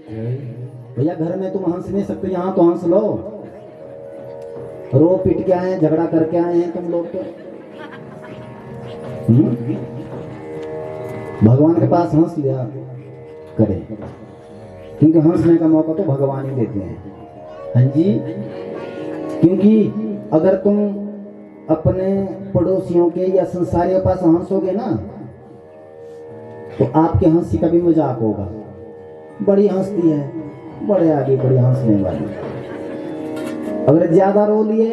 भैया घर में तुम हंस नहीं सकते, यहाँ तो हंस लो। रो पीट के आए हैं, झगड़ा करके आए हैं तुम लोग तो। भगवान के पास हंस लिया करे, क्योंकि हंसने का मौका तो भगवान ही देते हैं। हाँ जी, क्योंकि अगर तुम अपने पड़ोसियों के या संसारियों के पास हंसोगे ना, तो आपके हंसी का भी मजाक होगा। बड़ी हंसती है, बड़े आगे बड़ी हंसने वाली। अगर ज्यादा रो लिए,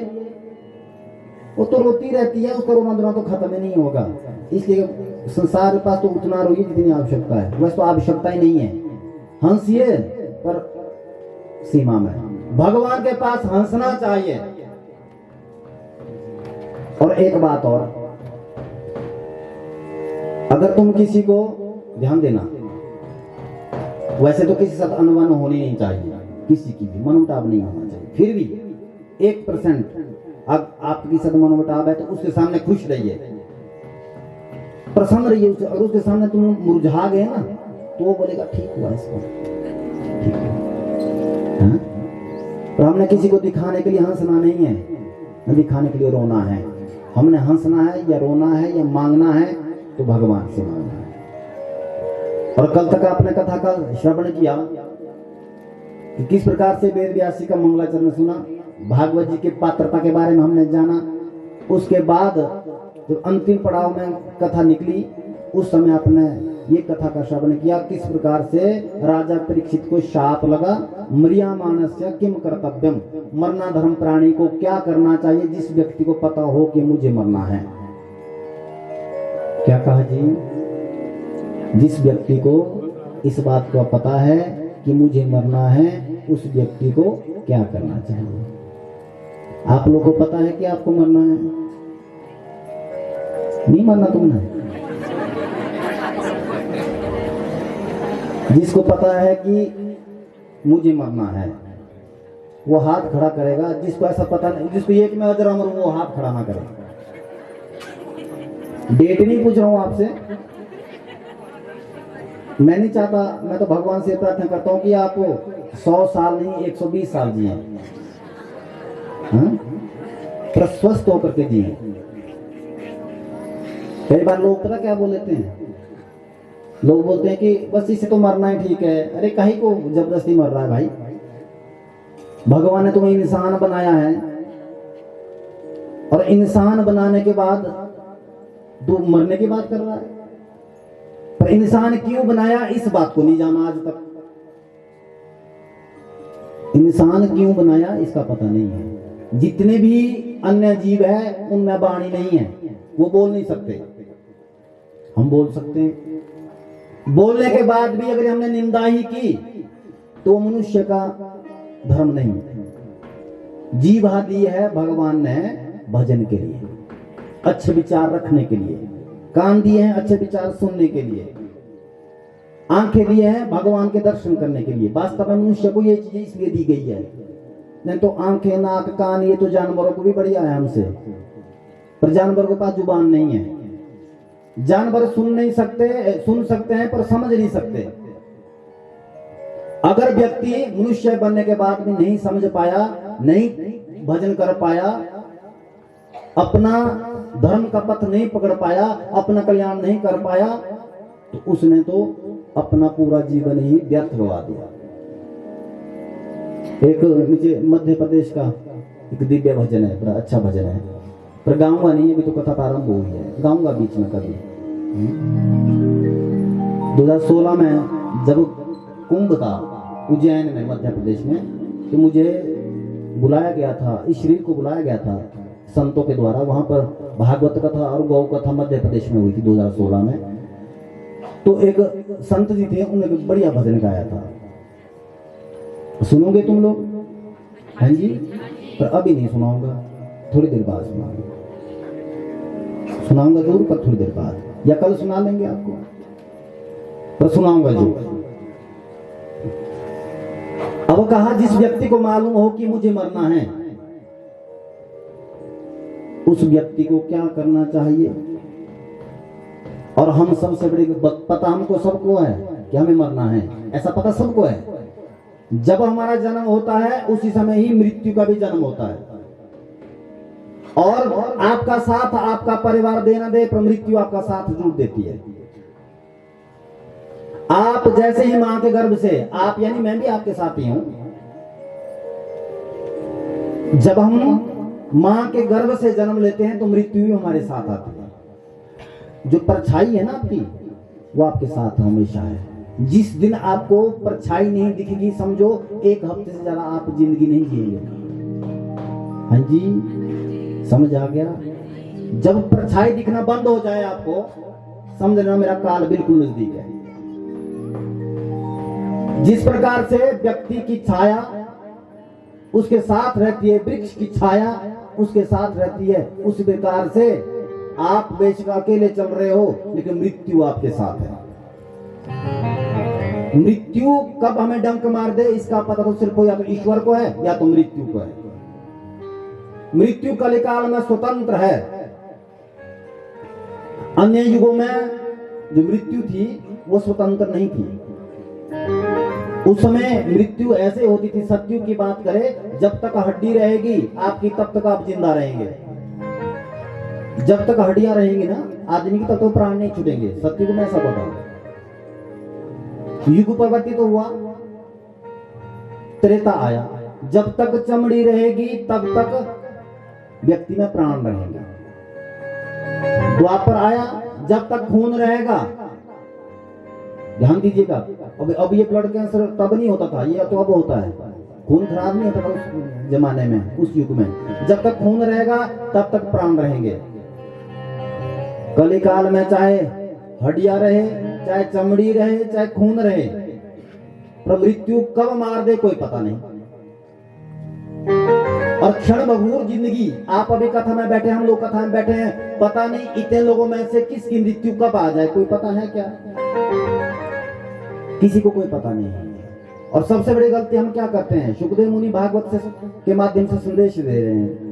वो तो रोती रहती है, उसका रोना धोना तो खत्म ही नहीं होगा। इसलिए संसार के पास तो उतना रोइए जितनी आवश्यकता है। वैसे तो आवश्यकता ही नहीं है, हंसिए पर सीमा में। भगवान के पास हंसना चाहिए। और एक बात और, अगर तुम किसी को, ध्यान देना, वैसे तो किसी साथ अनबन होनी नहीं चाहिए, किसी की भी मनमुटाव नहीं होना चाहिए। फिर भी 1% अब आपकी साथ मनमुटाव है तो उसके सामने खुश रहिए, प्रसन्न रहिए उससे। और उसके सामने तुम मुरझा गए ना, तो वो बोलेगा ठीक हुआ इसको, ठीक है। हाँ? तो हमने किसी को दिखाने के लिए हंसना नहीं है, न दिखाने के लिए रोना है। हमने हंसना है या रोना है या मांगना है तो भगवान से मांगना है। और कल तक आपने कथा का श्रवण किया कि किस प्रकार से वेद व्यासी का मंगलाचरण सुना, भागवत जी के पात्रता के बारे में हमने जाना। उसके बाद जो अंतिम पड़ाव में कथा निकली, उस समय आपने ये कथा का श्रवण किया किस प्रकार से राजा परीक्षित को शाप लगा, म्रियमाणस्य किम कर्तव्यम, मरना धर्म प्राणी को क्या करना चाहिए जिस व्यक्ति को पता हो कि मुझे मरना है। क्या कहा जी? जिस व्यक्ति को इस बात का पता है कि मुझे मरना है, उस व्यक्ति को क्या करना चाहिए। आप लोग को पता है कि आपको मरना है? नहीं मरना तुमने? जिसको पता है कि मुझे मरना है वो हाथ खड़ा करेगा। जिसको ऐसा पता नहीं, जिसको एक में अजर अमर, वो हाथ खड़ा ना करे। डेट नहीं पूछ रहा हूं आपसे, मैं नहीं चाहता, मैं तो भगवान से प्रार्थना करता हूं कि आप 100 साल नहीं 120 साल जिए, पर स्वस्थ होकर के जिए। कई बार लोग पता क्या बोल लेते हैं, लोग बोलते हैं कि बस इसे तो मरना ही ठीक है। अरे कहीं को जबरदस्ती मर रहा है भाई? भगवान ने तुम्हें इंसान बनाया है, और इंसान बनाने के बाद तू मरने की बात कर रहा है। पर इंसान क्यों बनाया इस बात को नहीं जाना आज तक। इंसान क्यों बनाया इसका पता नहीं है। जितने भी अन्य जीव है उनमें वाणी नहीं है, वो बोल नहीं सकते, हम बोल सकते हैं। बोलने के बाद भी अगर हमने निंदा ही की तो मनुष्य का धर्म नहीं। जीवा दी है भगवान ने भजन के लिए, अच्छे विचार रखने के लिए। कान दिए हैं अच्छे विचार सुनने के लिए। आंखें दिए हैं भगवान के दर्शन करने के लिए। वास्तव में मनुष्य को ये चीजें इसलिए दी गई है। नहीं तो आंखें, नाक, कान ये तो जानवरों को भी बढ़िया है हमसे, पर जानवरों के पास जुबान नहीं है। जानवर सुन नहीं सकते, सुन सकते हैं पर समझ नहीं सकते। अगर व्यक्ति मनुष्य बनने के बाद भी नहीं समझ पाया, नहीं भजन कर पाया, अपना धर्म का पथ नहीं पकड़ पाया, अपना कल्याण नहीं कर पाया, तो उसने तो अपना पूरा जीवन ही व्यर्थ गवा दिया। एक नीचे मध्य प्रदेश का एक दिव्य भजन है, बड़ा अच्छा भजन है, पर गाऊंगा नहीं, अभी तो कथा प्रारंभ हुई है, गाऊंगा बीच में कभी। 2016 में जब कुंभ था उज्जैन में मध्य प्रदेश में, तो मुझे बुलाया गया था, इस शरीर को बुलाया गया था संतों के द्वारा। वहां पर भागवत कथा और गौ कथा मध्य प्रदेश में हुई थी 2016 में। तो एक संत जी थे, उन्होंने बढ़िया भजन गाया था। सुनोगे तुम लोग? हाँ जी, पर अभी नहीं सुनाऊंगा, थोड़ी देर बाद सुनाऊंगा। सुनाऊंगा जरूर, पर थोड़ी देर बाद, या कल सुना लेंगे आपको, पर सुनाऊंगा जरूर। अब कहा जिस व्यक्ति को मालूम हो कि मुझे मरना है, उस व्यक्ति को क्या करना चाहिए। और हम सबसे बड़ी पता हमको सबको है कि हमें मरना है, ऐसा पता सबको है। जब हमारा जन्म होता है उसी समय ही मृत्यु का भी जन्म होता है। और आपका साथ आपका परिवार देना दे, पर मृत्यु आपका साथ जरूर देती है। आप जैसे ही मां के गर्भ से, आप यानी मैं भी आपके साथ ही हूं, जब हम मां के गर्भ से जन्म लेते हैं तो मृत्यु भी हमारे साथ आती है। जो परछाई है ना आपकी, वो आपके साथ हमेशा है। जिस दिन आपको परछाई नहीं दिखेगी, समझो 1 हफ्ते से ज्यादा आप जिंदगी नहीं जिएंगे। हाँ जी, समझ आ गया? जब परछाई दिखना बंद हो जाए आपको, समझ लेना मेरा काल बिल्कुल नजदीक है। जिस प्रकार से व्यक्ति की छाया उसके साथ रहती है, वृक्ष की छाया उसके साथ रहती है, उस प्रकार से आप बेशक अकेले चल रहे हो, लेकिन मृत्यु आपके साथ है। मृत्यु कब हमें डंक मार दे इसका पता तो सिर्फ या तो ईश्वर को है या तो मृत्यु को है। मृत्यु कलिकाल में स्वतंत्र है। अन्य युगों में जो मृत्यु थी वो स्वतंत्र नहीं थी। उस समय मृत्यु ऐसे होती थी, सत्युग की बात करें, जब तक हड्डी रहेगी आपकी तब तक आप जिंदा रहेंगे। जब तक हड्डियां रहेंगी ना आदमी की, तब तो प्राण नहीं छूटेंगे। सत्युग में ऐसा बताओ। युग परिवर्तित तो हुआ, त्रेता आया, जब तक चमड़ी रहेगी तब तक व्यक्ति में प्राण रहेगा। द्वापर आया, जब तक खून रहेगा, ध्यान दीजिएगा, अब ये ब्लड कैंसर तब नहीं होता था, ये तो अब होता है। खून खराब नहीं होता था उस जमाने में, उस युग में। जब तक खून रहेगा तब तक प्राण रहेंगे। कलिकाल में चाहे हड्डियां रहे, चाहे चमड़ी रहे, चाहे खून रहे, पर मृत्यु कब मार दे कोई पता नहीं। और क्षण भंगुर जिंदगी, आप अभी कथा में बैठे, हम लोग कथा में बैठे हैं, पता नहीं इतने लोगों में से किसकी मृत्यु कब आ जाए, कोई पता है क्या? किसी को कोई पता नहीं है। और सबसे बड़ी गलती हम क्या करते हैं, सुखदेव मुनि भागवत के माध्यम से संदेश दे रहे हैं,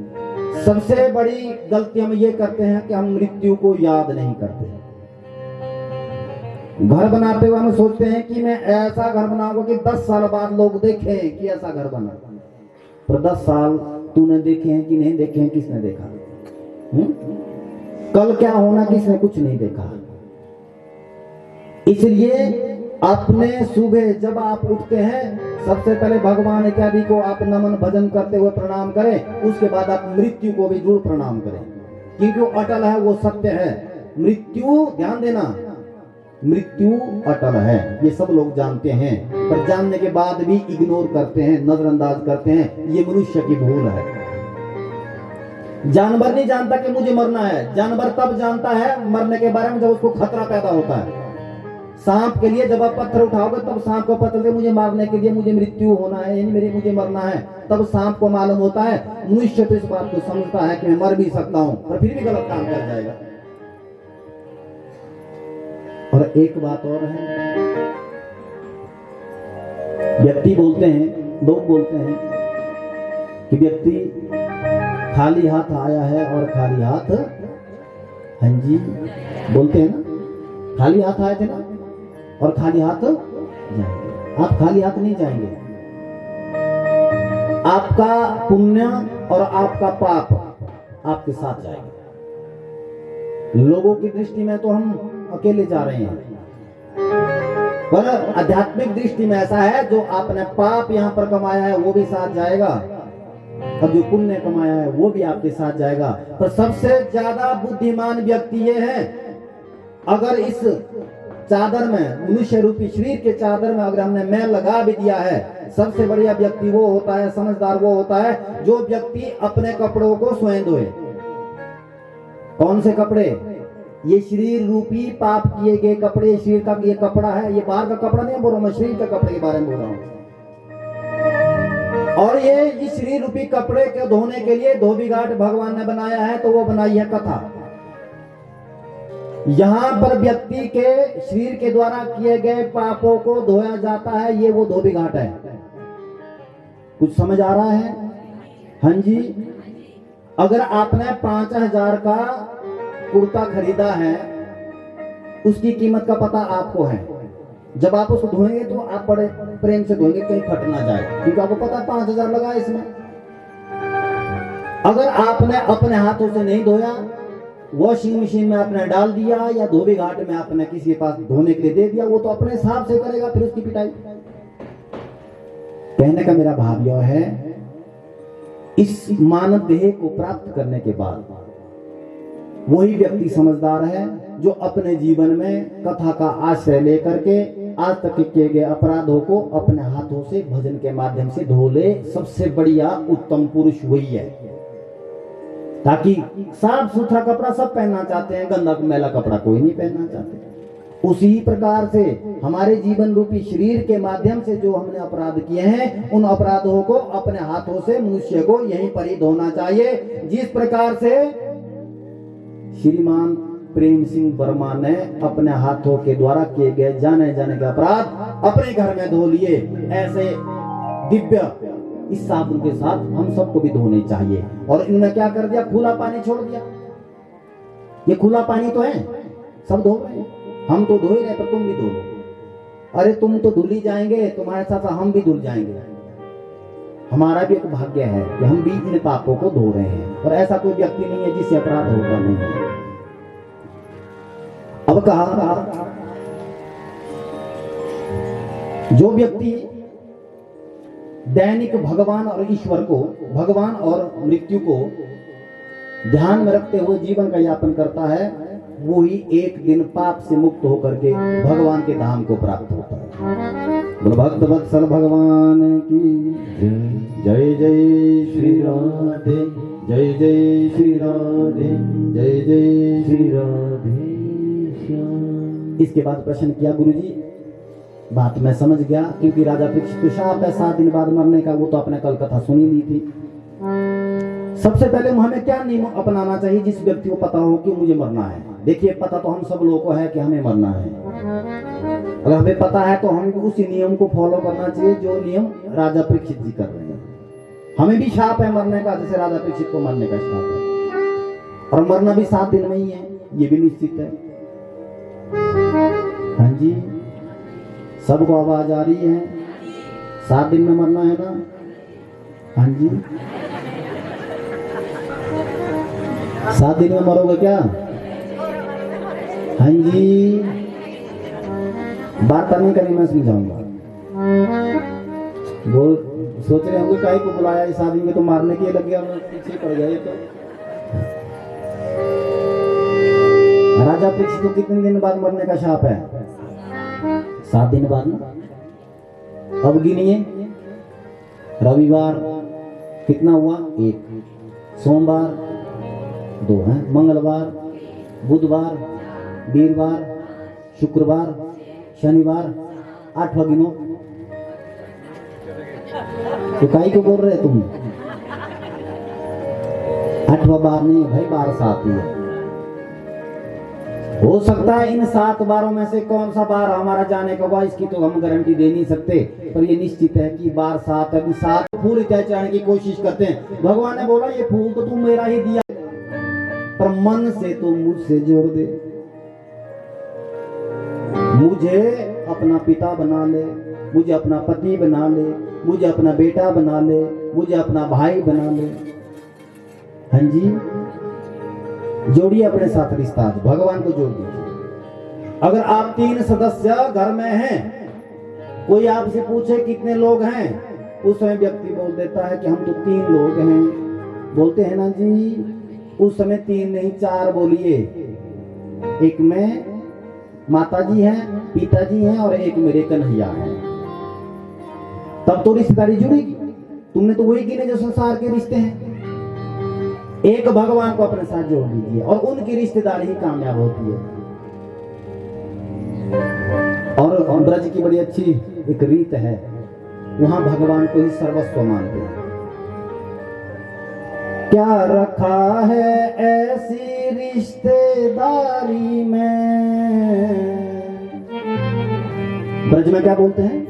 सबसे बड़ी गलती हम ये करते हैं कि हम मृत्यु को याद नहीं करते। घर बनाते हुए हम सोचते हैं कि मैं ऐसा घर बनाऊंगा कि 10 साल बाद लोग देखें कि ऐसा घर बना, पर 10 साल तूने देखे हैं कि नहीं देखे हैं, किसने देखा? कल क्या होना किसने कुछ नहीं देखा। इसलिए अपने सुबह जब आप उठते हैं, सबसे पहले भगवान इत्यादि को आप नमन भजन करते हुए प्रणाम करें, उसके बाद आप मृत्यु को भी जरूर प्रणाम करें, क्योंकि वो अटल है, वो सत्य है। मृत्यु, ध्यान देना, मृत्यु अटल है, ये सब लोग जानते हैं, पर जानने के बाद भी इग्नोर करते हैं, नजरअंदाज करते हैं। ये मनुष्य की भूल है। जानवर नहीं जानता कि मुझे मरना है। जानवर तब जानता है मरने के बारे में जब उसको खतरा पैदा होता है। सांप के लिए जब आप पत्थर उठाओगे तब सांप को पता चलता है मुझे मारने के लिए, मुझे मृत्यु होना है, यानी मुझे मरना है, तब सांप को मालूम होता है। मनुष्य तो इस बात को समझता है कि मैं मर भी सकता हूं, पर फिर भी गलत काम कर जाएगा। और एक बात और है, व्यक्ति बोलते हैं, लोग बोलते हैं कि व्यक्ति खाली हाथ आया है और खाली हाथ, हाँ जी बोलते हैं ना, खाली हाथ आए थे ना और खाली हाथ जाएंगे। आप खाली हाथ नहीं जाएंगे। आपका पुण्य और आपका पाप आपके साथ जाएगा। लोगों की दृष्टि में तो हम अकेले जा रहे हैं, पर आध्यात्मिक दृष्टि में ऐसा है, जो आपने पाप यहाँ पर कमाया है वो भी साथ जाएगा, और जो पुण्य कमाया है वो भी आपके साथ जाएगा। पर सबसे ज्यादा बुद्धिमान व्यक्ति ये है, अगर इस चादर में, मनुष्य रूपी शरीर के चादर में अगर हमने मैल लगा भी दिया है, सबसे बढ़िया व्यक्ति वो होता है, समझदार वो होता है, जो व्यक्ति अपने कपड़ों को स्वयं धोए। कौन से कपड़े? ये शरीर रूपी पाप किए गए कपड़े, शरीर का ये कपड़ा है, ये बाहर का कपड़ा नहीं बोल रहा मैं, शरीर के कपड़े के बारे में बोल रहा हूँ। और ये इस शरीर रूपी कपड़े के धोने के लिए धोबी घाट भगवान ने बनाया है, तो वो बनाई है कथा। यहां पर व्यक्ति के शरीर के द्वारा किए गए पापों को धोया जाता है, ये वो धोबी घाट है। कुछ समझ आ रहा है? हाँ जी। अगर आपने 5000 का कुर्ता खरीदा है, उसकी कीमत का पता आपको है, जब आप उसको धोएंगे तो आप बड़े प्रेम से धोएंगे, कहीं फट ना जाए, क्योंकि आपको पता है 5,000 लगा इसमें। अगर आपने अपने हाथों से नहीं धोया, वॉशिंग मशीन में आपने डाल दिया या धोबी घाट में आपने किसी के पास धोने के लिए दे दिया, वो तो अपने हिसाब से करेगा, फिर उसकी पिटाई। कहने का मेरा भाव यह है, इस मानव देह को प्राप्त करने के बाद वही व्यक्ति समझदार है जो अपने जीवन में कथा का आश्रय लेकर के आज तक किए गए अपराधों को अपने हाथों से भजन के माध्यम से धो ले। सबसे बढ़िया उत्तम पुरुष वही है, ताकि साफ सुथरा कपड़ा सब पहनना चाहते हैं, गंदा मैला कपड़ा कोई नहीं पहनना चाहते। उसी प्रकार से हमारे जीवन रूपी शरीर के माध्यम से जो हमने अपराध किए हैं, उन अपराधों को अपने हाथों से मनुष्य को यहीं पर ही धोना चाहिए। जिस प्रकार से श्रीमान प्रेम सिंह वर्मा ने अपने हाथों के द्वारा किए गए जाने जाने के अपराध अपने घर में धो लिए, ऐसे दिव्य इस साबुन के साथ हम सबको भी धोने चाहिए। और इन्होंने क्या कर दिया, खुला पानी छोड़ दिया। ये खुला पानी तो है, सब धो रहे हैं, हम तो धो ही रहे, पर तुम भी धो लो। अरे तुम तो धुल ही जाएंगे, तुम्हारे साथ हम भी धुल जाएंगे। हमारा भी एक भाग्य है कि हम भी इन पापों को धो रहे हैं, और ऐसा कोई व्यक्ति नहीं है जिससे अपराध होता नहीं है। अब कहा, जो व्यक्ति दैनिक भगवान और ईश्वर को, भगवान और मृत्यु को ध्यान में रखते हुए जीवन का यापन करता है, वो ही एक दिन पाप से मुक्त होकर के भगवान के धाम को प्राप्त होता है। भक्त वत्सल भगवान की जय जय श्री राधे, जय जय श्री राधे, जय जय श्री राधे श्याम। इसके बाद प्रश्न किया, गुरुजी बात मैं समझ गया, क्योंकि राजा परीक्षित तो शाप है 7 दिन बाद मरने का, वो तो आपने कल कथा सुनी ली थी। सबसे पहले हमें क्या नियम अपनाना चाहिए जिस व्यक्ति को पता हो कि मुझे मरना है। देखिए, पता तो हम सब लोगों को है कि हमें मरना है। अगर हमें पता है तो हमें उसी नियम को फॉलो करना चाहिए जो नियम राजा परीक्षित जी कर रहे हैं। हमें भी शाप है मरने का, जैसे राजा परीक्षित को मरने का शाप है, और मरना भी 7 दिन में ही है, ये भी निश्चित है। हाँ जी, सबको आवाज आ रही है, 7 दिन में मरना है ना? हाँ जी, 7 दिन में मरोगे क्या? हाँ जी, बात नहीं करनी, मैं समझाऊंगा। वो सोच रहे होंगे काहे को बुलाया इस आदमी में, तो मारने के लिए लग गया, पीछे पड़ गया। तो राजा परीक्षित को कितने दिन बाद मरने का शाप है? 7 दिन बाद ना। अब गिनिए, रविवार कितना हुआ? 1, सोमवार 2 है, मंगलवार, बुधवार, वीरवार, शुक्रवार, शनिवार, 8वां गिनो। तो काई को बोल रहे तुम? 8वां बार नहीं भाई, 12 7 ही है। हो सकता है इन 7 बारों में से कौन सा बार हमारा जाने का हुआ, इसकी तो हम गारंटी दे नहीं सकते, पर ये निश्चित है कि बार 7 है। 7 फूल इत्यादि चढ़ाने की कोशिश करते हैं। भगवान ने बोला ये फूल तो तुम मेरा ही दिया, पर मन से तो मुझसे जोड़ दे, मुझे अपना पिता बना ले, मुझे अपना पति बना ले, मुझे अपना बेटा बना ले, मुझे अपना भाई बना ले। हाँ जी, जोड़िए अपने साथ रिश्ता, भगवान को जोड़ दीजिए। अगर आप 3 सदस्य घर में हैं, कोई आपसे पूछे कितने लोग हैं, उस समय व्यक्ति बोल देता है कि हम तो 3 लोग हैं। बोलते हैं ना जी, उस समय 3 नहीं 4 बोलिए। एक में माताजी हैं, पिताजी हैं, और एक मेरे कन्हैया हैं। तब तो रिश्तेदारी जुड़ेगी। तुमने तो वही गिने जो संसार के रिश्ते हैं। एक भगवान को अपने साथ जोड़ दीजिए और उनकी रिश्तेदारी ही कामयाब होती है। और ब्रज की बड़ी अच्छी एक रीत है, वहां भगवान को ही सर्वस्व मानते हैं। क्या रखा है ऐसी रिश्तेदारी में, ब्रज में क्या बोलते हैं?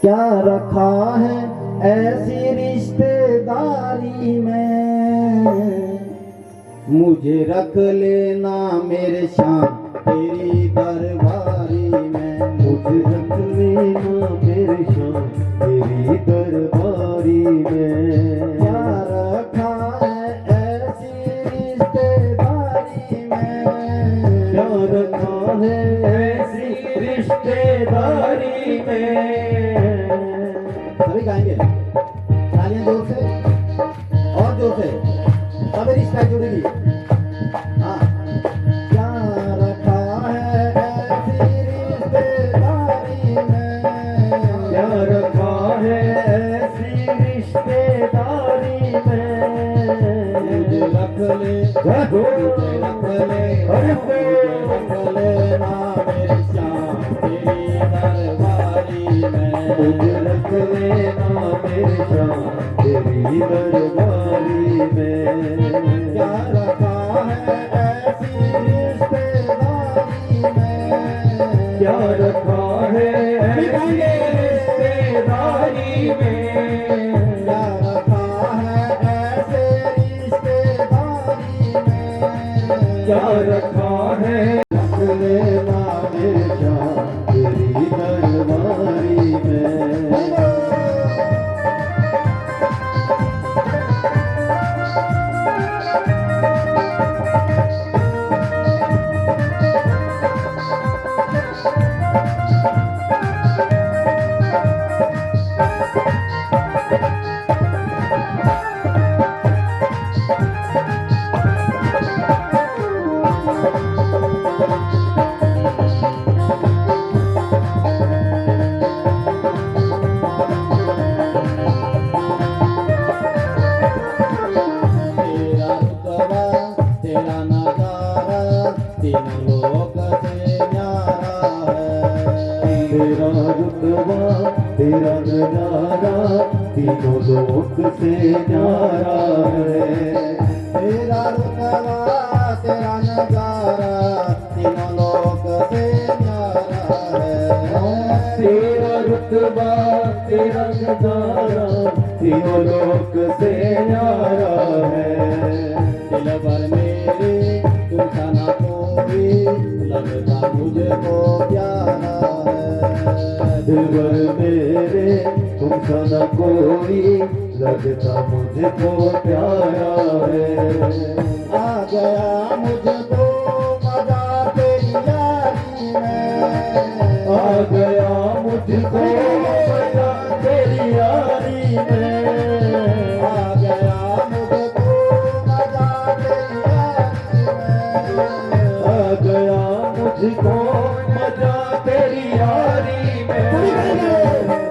क्या रखा है ऐसी रिश्तेदारी में, मुझे रख लेना मेरे श्याम तेरी दरबारी में। मुझे रख लेना मेरे शाम तेरी दरबारी में। क्या रखा है ऐसी रिश्तेदारी में, क्या रखा है ऐसी रिश्तेदारी में। सभी गाएंगे, तालियां जोर से और जोर से, तब रिश्ता जुड़ेगी। हाँ, क्या रखा है ऐसी रिश्तेदारी में, क्या रखा है ऐसी रिश्तेदारी में। मुझे रख ले, रखो, मुझे रख ले, रखो, रख लेना मेरी शाम तेरी दरबारी में। मुझे रख लेना मेरे शाम तेरी दरबारी में। क्या रखा है ऐसी रिश्तेदारी में, क्या रखा है ऐसी रिश्तेदारी में। क्या रखा है ऐसे रिश्तेदारी में। क्या रखा है रख लेना मेरे शाम तेरी दरबारी में। तेरा रुतबा तेरा नजारा तीनों लोक से न्यारा है। तेरा रुतबा तेरा नजारा तीनों लोक से न्यारा है। तेरा रुतबा तेरा नजारा तीनों लोक से न्यारा है। तेरा रुतबा तेरा नजारा तीनों लोक से न्यारा है। दिल भर मेरे तुमसा ना कोई लगता मुझको प्यारा है। दिल भर मेरे तुमसा न कोई लगता मुझको प्यारा है। आ गया मुझको मजा तेरी यारी में। आ गया मुझको मजा तेरी यारी में। आ गया मुझको मजा तेरी यारी में। आ गया मुझको मजा तेरी यारी में।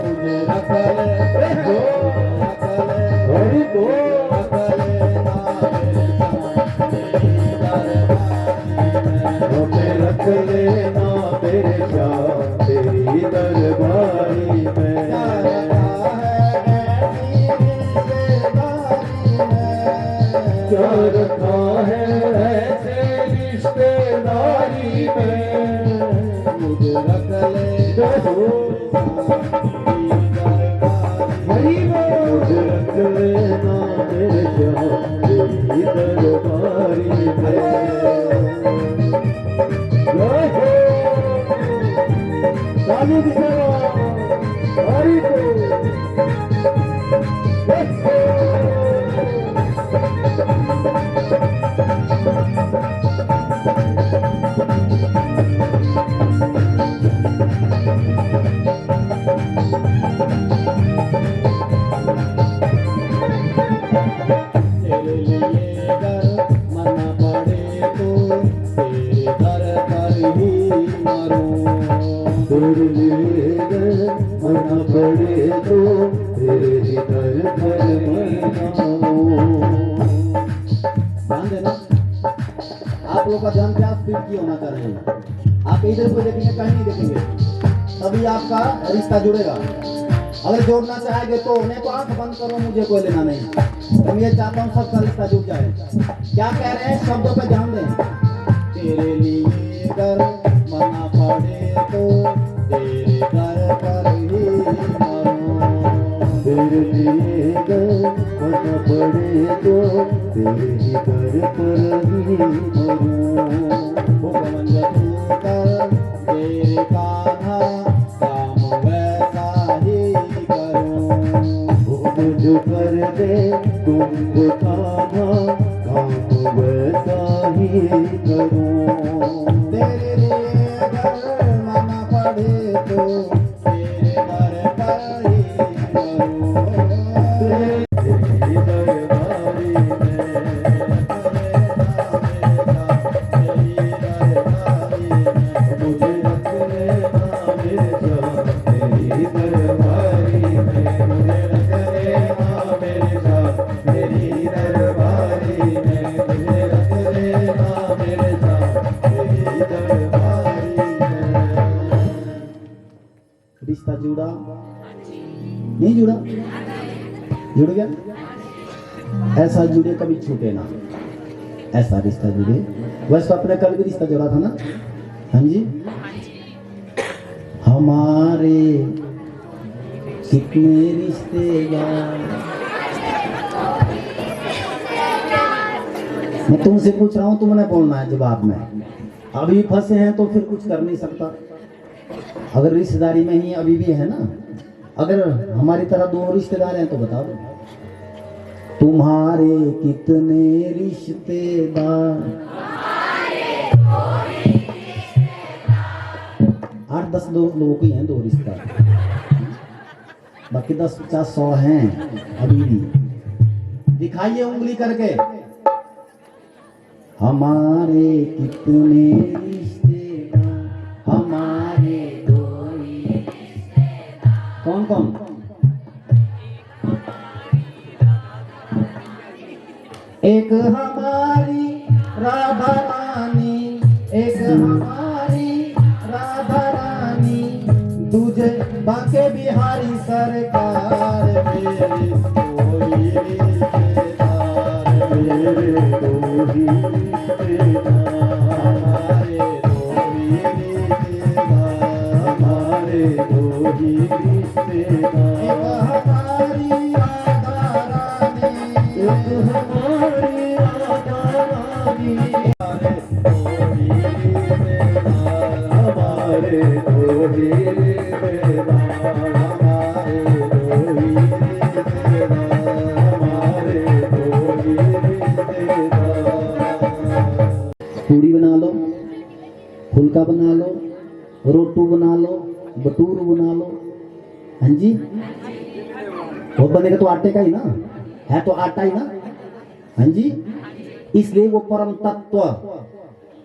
मुझे रख ले, रख ले, हरि बोल। रख लेना मेरे साथ तेरी दरबारी में। हमें रख लेना मेरे शाम तेरी दरबारी में। क्या रखा है ऐसी रिश्तेदारी में, क्या रखा है ऐसे रिश्तेदारी में। मुझे रख ले हरि बोल। मुझे रख लेना मेरे शाम तेरी दरबारी में। जय हो काली की सेवा हरि बोल। जय हो। तेरे लिए अगर मना पड़े तो तेरे दर पर ही मरूं। तेरे लिए अगर मना पड़े तो तेरे ही दर पर मनाऊं। ध्यान देना, आप लोग का ध्यान क्या स्पीड की होना चाहिए। आप इधर को देखेंगे, कहीं नहीं देखेंगे, तभी आपका रिश्ता जुड़ेगा। अगर जोड़ना चाहेंगे तो नहीं तो आंख बंद करो, मुझे कोई लेना नहीं। तो मैं ये चाहता हूँ सबका रिश्ता जुड़ जाए। क्या कह रहे हैं, शब्दों पे ध्यान दें। तेरे लिए अगर मना पड़े तो तेरे दर पर ही मरूं। तेरे लिए अगर मना पड़े तो तेरे ही दर पर ही मरूं। हुक्म तू कर तेरे का कर दे तुमको कान्हा, काम वैसा ही करूं। तेरे लिए अगर माना पड़े तो तेरे दर पर ही करूं। तेरी दरबारी में मुझे रख लेना मेरे साथ, तेरी दरबारी में मुझे रख लेना मेरे साथ, तेरी दरबारी में मुझे रख लेना मेरे साथ, तेरी दरबारी में। रिश्ता जुड़ा नहीं जुड़ा? जुड़ गया? ऐसा जुड़े कभी छूटे ना, ऐसा रिश्ता जुड़े। वैसे तो अपने कल भी रिश्ता जुड़ा था ना। हाँ जी, हमारे कितने रिश्तेदार। मैं तुमसे पूछ रहा हूं, तुमने बोलना है जवाब में। अभी फंसे हैं तो फिर कुछ कर नहीं सकता। अगर रिश्तेदारी में ही अभी भी है ना, अगर हमारी तरह दो रिश्तेदार हैं तो बता दो। तुम्हारे कितने रिश्तेदार? 8-10 लोगों की हैं दो रिश्तेदार, बाकी 10-50-100 हैं अभी भी। दिखाइए उंगली करके, हमारे कितने रिश्तेदार, हमारे दो रिश्तेदार। कौन कौन? एक हमारी राधा रानी, एक हमारी राधा रानी, दूजे बाके बिहारी सरकार। मेरे कोई रिश्तेदार, मेरे दो ही रिश्तेदार, हमारे दो ही रिश्तेदार, हमारे दो ही रिश्तेदार। एक हमारी राधा रानी, एक हमारी राधा रानी, हमारे दो ही रिश्तेदार, हमारे दो ही रिश्तेदार, हमारे दो ही रिश्तेदार, हमारे दो ही रिश्तेदार। पूड़ी बना लो, फुल्का बना लो, रोटू बना लो, बटूर बना लो। हाँ जी, वो बनेगा तो आटे का ही ना, है तो आटा ही ना। हाँ जी, इसलिए वो परम तत्व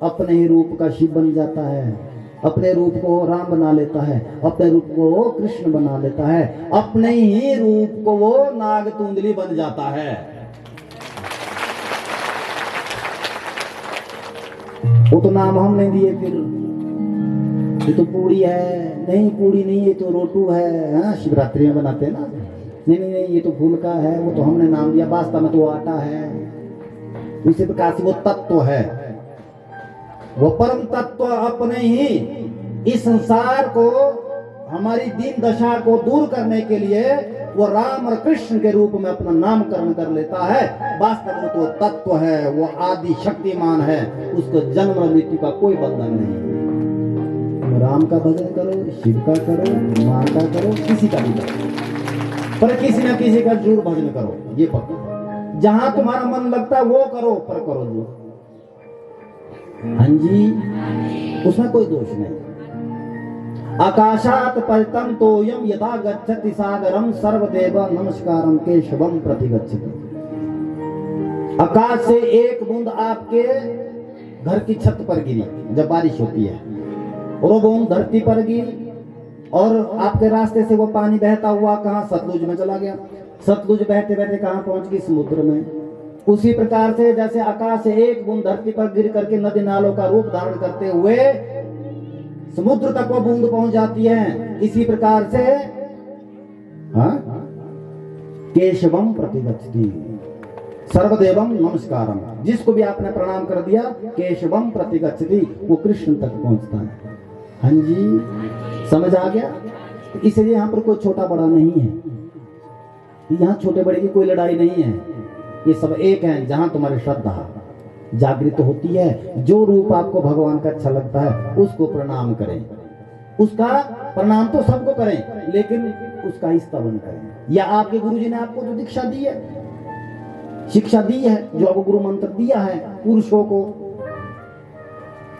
अपने ही रूप का शिव बन जाता है, अपने रूप को राम बना लेता है, अपने रूप को वो कृष्ण बना लेता है, अपने ही रूप को वो नाग तुंदली बन जाता है। वो तो नाम हमने दिए, फिर ये तो पूरी है, नहीं पूरी नहीं, ये तो रोटू है। हाँ, शिवरात्रि में बनाते हैं ना। नहीं नहीं नहीं, ये तो फुल्का है, वो तो हमने नाम दिया, वास्तव में तो आटा है। उसी प्रकार से वो तत्व है, वो परम तत्व अपने ही इस संसार को, हमारी दीन दशा को दूर करने के लिए वो राम और कृष्ण के रूप में अपना नामकरण कर लेता है। वास्तव में तो तत्व है, वो आदि शक्तिमान है, उसको जन्म और मृत्यु का कोई बंधन नहीं। तुम राम का भजन करो, शिव का करो, मां का करो, किसी का भी करो, पर किसी न किसी का जरूर भजन करो, ये पक्का। जहां तुम्हारा मन लगता है वो करो, पर करो जरूर। हाँ जी, उसमें कोई दोष नहीं। आकाशात परितम तोयम यथा गच्छति सागरम सर्वदेव नमस्कारम केशवम प्रति गच्छति। आकाश से एक बूंद आपके घर की छत पर गिरी जब बारिश होती है, और वो बूंद धरती पर गिरी, और आपके रास्ते से वो पानी बहता हुआ कहाँ सतलुज में चला गया। सतलुज बहते बहते कहाँ पहुंच गई? समुद्र में। उसी प्रकार से जैसे आकाश से एक बूंद धरती पर गिर करके नदी नालों का रूप धारण करते हुए समुद्र तक वो बूंद पहुंच जाती है, इसी प्रकार से केशवम प्रतिगच्छति सर्वदेवम नमस्कारम। जिसको भी आपने प्रणाम कर दिया, केशवम प्रतिगच्छति, वो कृष्ण तक पहुंचता है। हाँ जी, समझ आ गया? इसलिए यहाँ पर कोई छोटा बड़ा नहीं है, यहाँ छोटे बड़े की कोई लड़ाई नहीं है, ये सब एक है। जहां तुम्हारी श्रद्धा जागृत होती है, जो रूप आपको भगवान का अच्छा लगता है उसको प्रणाम करें। उसका प्रणाम तो सबको करें, लेकिन उसका स्तवन करें। या आपके गुरुजी ने आपको जो दीक्षा दी है, शिक्षा दी है, जो आपको गुरु मंत्र दिया है, पुरुषों को,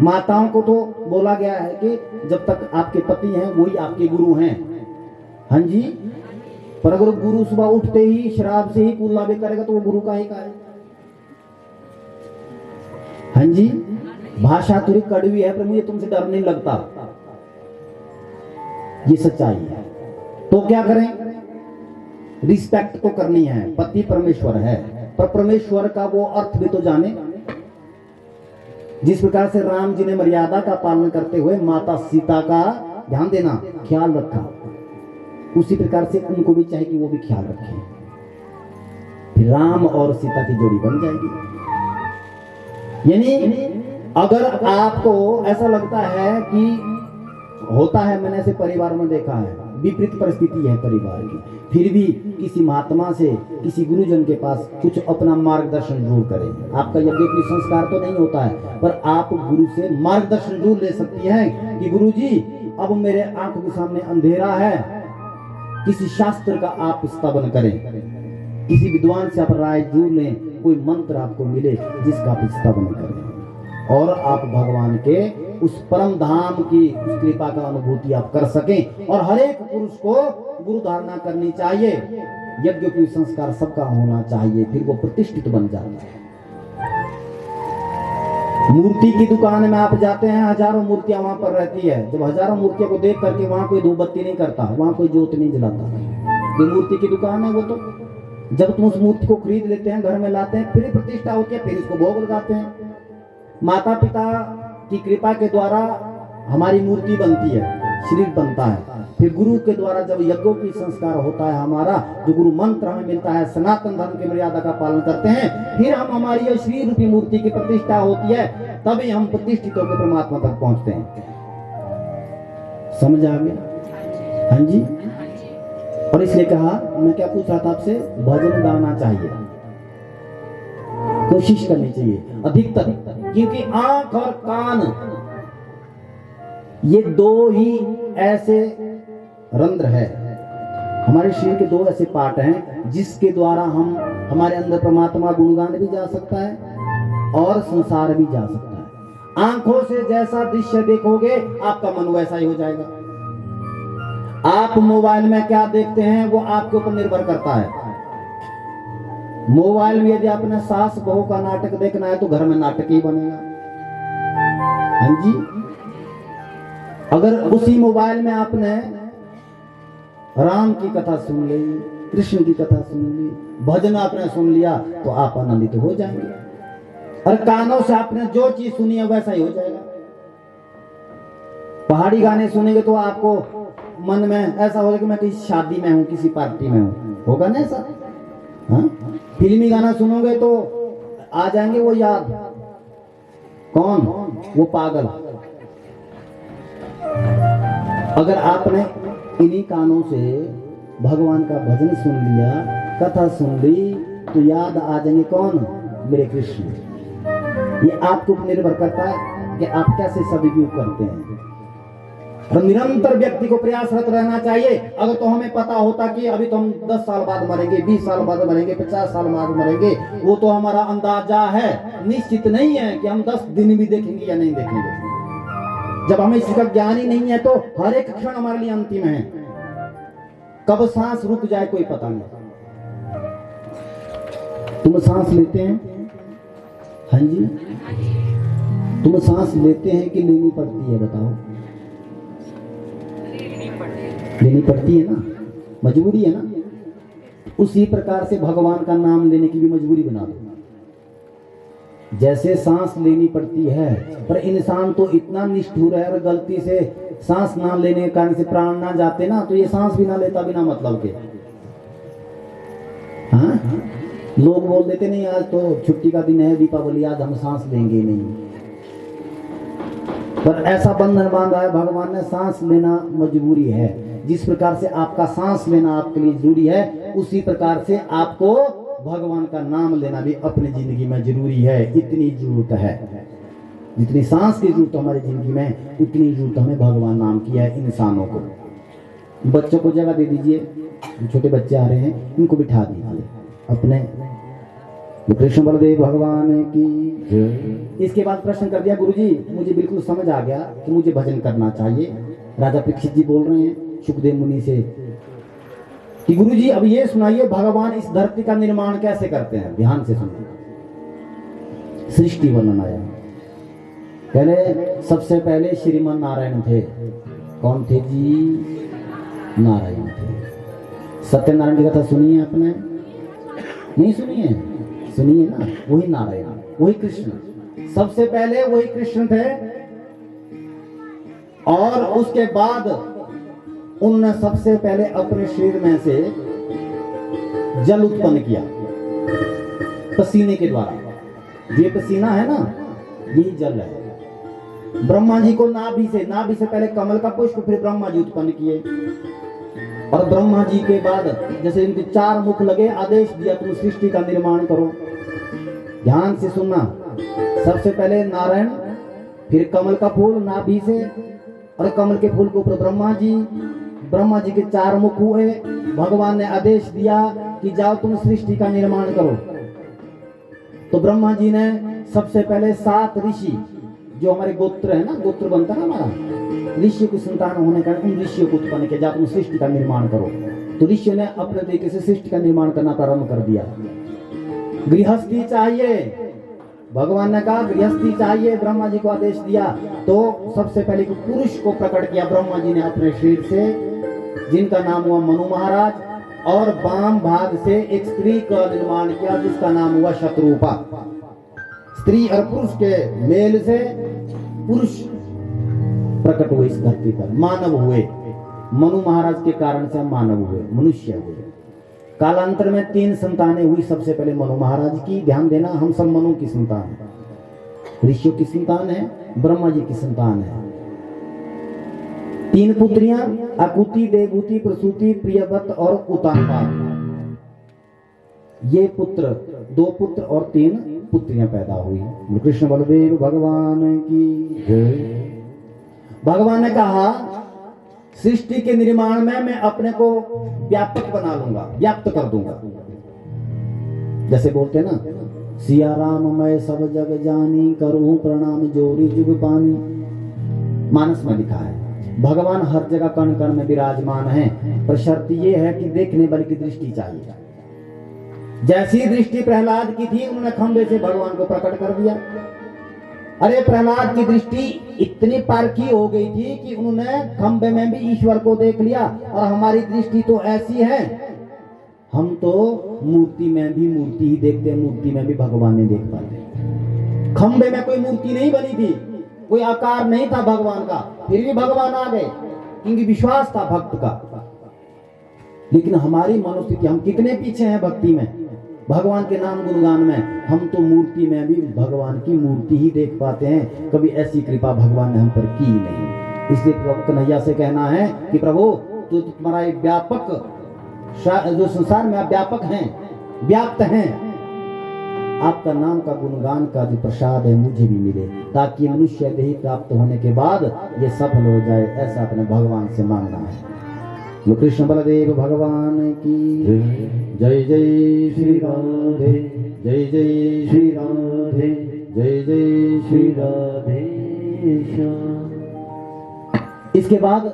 माताओं को तो बोला गया है कि जब तक आपके पति हैं वही आपके गुरु हैं। हाँ जी, पर अगर गुरु सुबह उठते ही शराब से ही कुल्ला भी करेगा तो वो गुरु का ही का है। हाँ जी, भाषा थोड़ी कड़वी है पर मुझे तुमसे डर नहीं लगता, ये सच्चाई है। तो क्या करें, रिस्पेक्ट तो करनी है। पति परमेश्वर है, पर परमेश्वर का वो अर्थ भी तो जाने। जिस प्रकार से राम जी ने मर्यादा का पालन करते हुए माता सीता का ध्यान देना, ख्याल रखा, उसी प्रकार से उनको भी चाहिए कि वो भी ख्याल रखें। फिर राम और सीता की जोड़ी बन जाएगी। यानी अगर आपको ऐसा लगता है कि होता है, मैंने ऐसे परिवार में देखा है, विपरीत परिस्थिति है परिवार की, फिर भी किसी महात्मा से, किसी गुरुजन के पास कुछ अपना मार्गदर्शन जरूर करें। आपका यज्ञोपवीत संस्कार तो नहीं होता है, पर आप गुरु से मार्गदर्शन जरूर ले सकती हैं कि गुरुजी अब मेरे आंखों के सामने अंधेरा है, किसी शास्त्र का आप स्तवन करें, किसी विद्वान से आप राय जरूर लें, कोई मंत्र आपको मिले जिसका आप स्तवन करें, और आप भगवान के उस परम धाम की उस कृपा का अनुभूति आप कर सकें। और हर एक पुरुष को गुरु धारणा करनी चाहिए, यज्ञोपवीत संस्कार सबका होना चाहिए, फिर वो प्रतिष्ठित बन जाता है। मूर्ति की दुकान में आप जाते हैं, हजारों मूर्तियां वहां पर रहती है, जब हजारों मूर्तियों को देख करके वहां कोई धूप बत्ती नहीं करता, वहां कोई ज्योत नहीं जलाता, जो मूर्ति की दुकान है वो तो जब तुम उस मूर्ति को खरीद लेते हैं, घर में लाते हैं, फिर प्रतिष्ठा होती है, फिर इसको भोग लगाते हैं। माता पिता की कृपा के द्वारा हमारी मूर्ति बनती है, शरीर बनता है, फिर गुरु के द्वारा जब यज्ञों की संस्कार होता है हमारा, जो गुरु मंत्र हमें मिलता है, सनातन धर्म की मर्यादा का पालन करते हैं, फिर हम हमारी ये शरीर रूपी मूर्ति की प्रतिष्ठा होती है, तभी हम प्रतिष्ठित होकर परमात्मा तक पहुंचते हैं। समझ आ गया? हाँ जी। और इसलिए कहा, मैं क्या पूछ रहा था आपसे, भजन गाना चाहिए, कोशिश करनी चाहिए अधिकतर, क्योंकि आंख और कान ये दो ही ऐसे रंध्र है, हमारे शरीर के दो ऐसे पार्ट हैं जिसके द्वारा हम हमारे अंदर परमात्मा गुणगान भी जा सकता है और संसार भी जा सकता है। आंखों से जैसा दृश्य देखोगे आपका मन वैसा ही हो जाएगा। आप मोबाइल में क्या देखते हैं वो आपके ऊपर निर्भर करता है। मोबाइल में यदि आपने सास बहू का नाटक देखना है तो घर में नाटक ही बनेगा। हाँ जी। अगर उसी मोबाइल में आपने राम की कथा सुन ली, कृष्ण की कथा सुन ली, भजन आपने सुन लिया, तो आप आनंदित हो जाएंगे। और कानों से आपने जो चीज सुनी है वैसा ही हो जाएगा। पहाड़ी गाने सुनेंगे तो आपको मन में ऐसा होगा कि मैं किसी शादी में हूं, किसी पार्टी में हूं, होगा ना ऐसा? हाँ? फिल्मी गाना सुनोगे तो आ जाएंगे वो याद, कौन? वो पागल। अगर आपने इन्हीं कानों से भगवान का भजन सुन लिया, कथा सुन ली, तो याद आ जाएंगे कौन? मेरे कृष्ण। ये आपके ऊपर निर्भर करता है कि आप कैसे सदुपयोग करते हैं। और निरंतर व्यक्ति को प्रयासरत रहना चाहिए। अगर तो हमें पता होता कि अभी तो हम 10 साल बाद मरेंगे, 20 साल बाद मरेंगे, 50 साल बाद मरेंगे, वो तो हमारा अंदाजा है, निश्चित नहीं है कि हम 10 दिन भी देखेंगे या नहीं देखेंगे। जब हमें इसका ज्ञान ही नहीं है तो हर एक क्षण हमारे लिए अंतिम है। कब सांस रुक जाए कोई पता नहीं। तुम सांस लेते हैं? हाँ जी। तुम सांस लेते हैं कि लेनी पड़ती है? बताओ। लेनी पड़ती है ना, मजबूरी है ना। उसी प्रकार से भगवान का नाम लेने की भी मजबूरी बना दो। जैसे सांस लेनी पड़ती है, पर इंसान तो इतना निष्ठुर है, और गलती से सांस ना लेने के कारण से प्राण ना जाते ना, तो ये सांस भी ना लेता बिना मतलब के। हाँ, लोग बोल देते नहीं आज तो छुट्टी का दिन है, दीपावली, आज हम सांस लेंगे नहीं। पर ऐसा बंधन बांधा है भगवान ने, सांस लेना मजबूरी है। जिस प्रकार से आपका सांस लेना आपके लिए जरूरी है, उसी प्रकार से आपको भगवान का नाम लेना भी अपनी जिंदगी में जरूरी है। इतनी जरूरत है। जितनी सांस की जरूरत हमारी जिंदगी में, उतनी जरूरत हमें भगवान नाम की है इंसानों को। बच्चों को जगह दे दीजिए, जो छोटे बच्चे आ रहे हैं इनको बिठा दीजिए अपने। कृष्ण बलदेव भगवान की। इसके बाद प्रश्न कर दिया, गुरुजी मुझे बिल्कुल समझ आ गया कि मुझे भजन करना चाहिए। राजा परीक्षित जी बोल रहे हैं सुखदेव मुनि से कि गुरुजी अब ये सुनाइए, भगवान इस धरती का निर्माण कैसे करते हैं? ध्यान से सुनिए, सृष्टि वर्णन आया। पहले सबसे पहले श्रीमान नारायण थे। कौन थे जी? नारायण थे। सत्यनारायण की कथा सुनिए आपने? नहीं सुनिए? सुनिए ना, वही नारायण, वही कृष्ण। सबसे पहले वही कृष्ण थे और उसके बाद उन्होंने सबसे पहले अपने शरीर में से जल उत्पन्न किया पसीने के द्वारा। ये पसीना है ना, यही जल है। ब्रह्मा जी को नाभि से पहले कमल का पुष्प, फिर ब्रह्मा जी उत्पन्न किए। और ब्रह्मा जी के बाद जैसे इनके 4 मुख लगे, आदेश दिया तुम सृष्टि का निर्माण करो। ध्यान से सुनना, सबसे पहले नारायण, फिर कमल का फूल नाभि से, और कमल के फूल के ऊपर ब्रह्मा जी के 4 मुख हुए। भगवान ने आदेश दिया कि जाओ तुम सृष्टि का निर्माण करो। तो ब्रह्मा जी ने सबसे पहले 7 ऋषि, जो हमारे गोत्र है ना, गोत्र बनता है हमारा, ऋषि की संतान होने का, उन ऋषियों को उत्पन्न किया, जाओ तुम सृष्टि का निर्माण करो। तो ऋषियों ने अपने तरीके से सृष्टि का निर्माण करना प्रारंभ कर दिया। गृहस्थी चाहिए, भगवान ने कहा गृहस्थी चाहिए, ब्रह्मा जी को आदेश दिया। तो सबसे पहले पुरुष को प्रकट किया ब्रह्मा जी ने अपने शरीर से, जिनका नाम हुआ मनु महाराज, और वाम भाग से एक स्त्री का निर्माण किया जिसका नाम हुआ शत्रुपा। स्त्री और पुरुष के मेल से पुरुष प्रकट हुए इस धरती पर, मानव हुए। मनु महाराज के कारण से हम मानव हुए, मनुष्य हुए। कालांतर में 3 संतानें हुई। सबसे पहले मनु महाराज की, ध्यान देना, हम सब मनु की संतान है, ऋषियों की संतान है, ब्रह्मा जी की संतान है। 3 पुत्रियां, आकुति, देवहूति, प्रसूति, प्रियव्रत और उतानपा। ये पुत्र, 2 पुत्र और 3 पुत्रियां पैदा हुई। कृष्ण बलदेव भगवान की जय। भगवान ने कहा सृष्टि के निर्माण में मैं अपने को व्यापक बना लूंगा, व्याप्त कर दूंगा। जैसे बोलते हैं ना, सिया राम मैं सब जग जानी, करूं प्रणाम जोरी जुग पानी। मानस में लिखा है भगवान हर जगह कण कण में विराजमान है, पर शर्त यह है कि देखने वाले की दृष्टि चाहिए। जैसी दृष्टि प्रहलाद की थी, उन्होंने खंबे से भगवान को प्रकट कर दिया। अरे प्रहलाद की दृष्टि इतनी पारखी हो गई थी कि उन्होंने खंबे में भी ईश्वर को देख लिया। और हमारी दृष्टि तो ऐसी है, हम तो मूर्ति में भी मूर्ति ही देखते हैं, मूर्ति में भी भगवान नहीं देख पाते। खंबे में कोई मूर्ति नहीं बनी थी, कोई आकार नहीं था भगवान का, फिर भी भगवान आ गए, क्योंकि विश्वास था भक्त का। लेकिन हमारी मनोस्थिति, हम कितने पीछे हैं भक्ति में, भगवान के नाम गुणगान में। हम तो मूर्ति में भी भगवान की मूर्ति ही देख पाते हैं, कभी ऐसी कृपा भगवान ने हम पर की नहीं। इसलिए प्रभु कन्हैया से कहना है कि प्रभु तो तुम्हारा एक व्यापक, जो संसार में आप व्यापक हैं, व्याप्त हैं, आपका नाम का गुणगान का जो प्रसाद है मुझे भी मिले, ताकि मनुष्य देही प्राप्त होने के बाद ये सफल हो जाए। ऐसा अपने भगवान से मांगना है। कृष्ण बलदेव भगवान की जय। जय श्री राधे, जय जय श्री राधे, जय जय श्री राधे श्याम। इसके बाद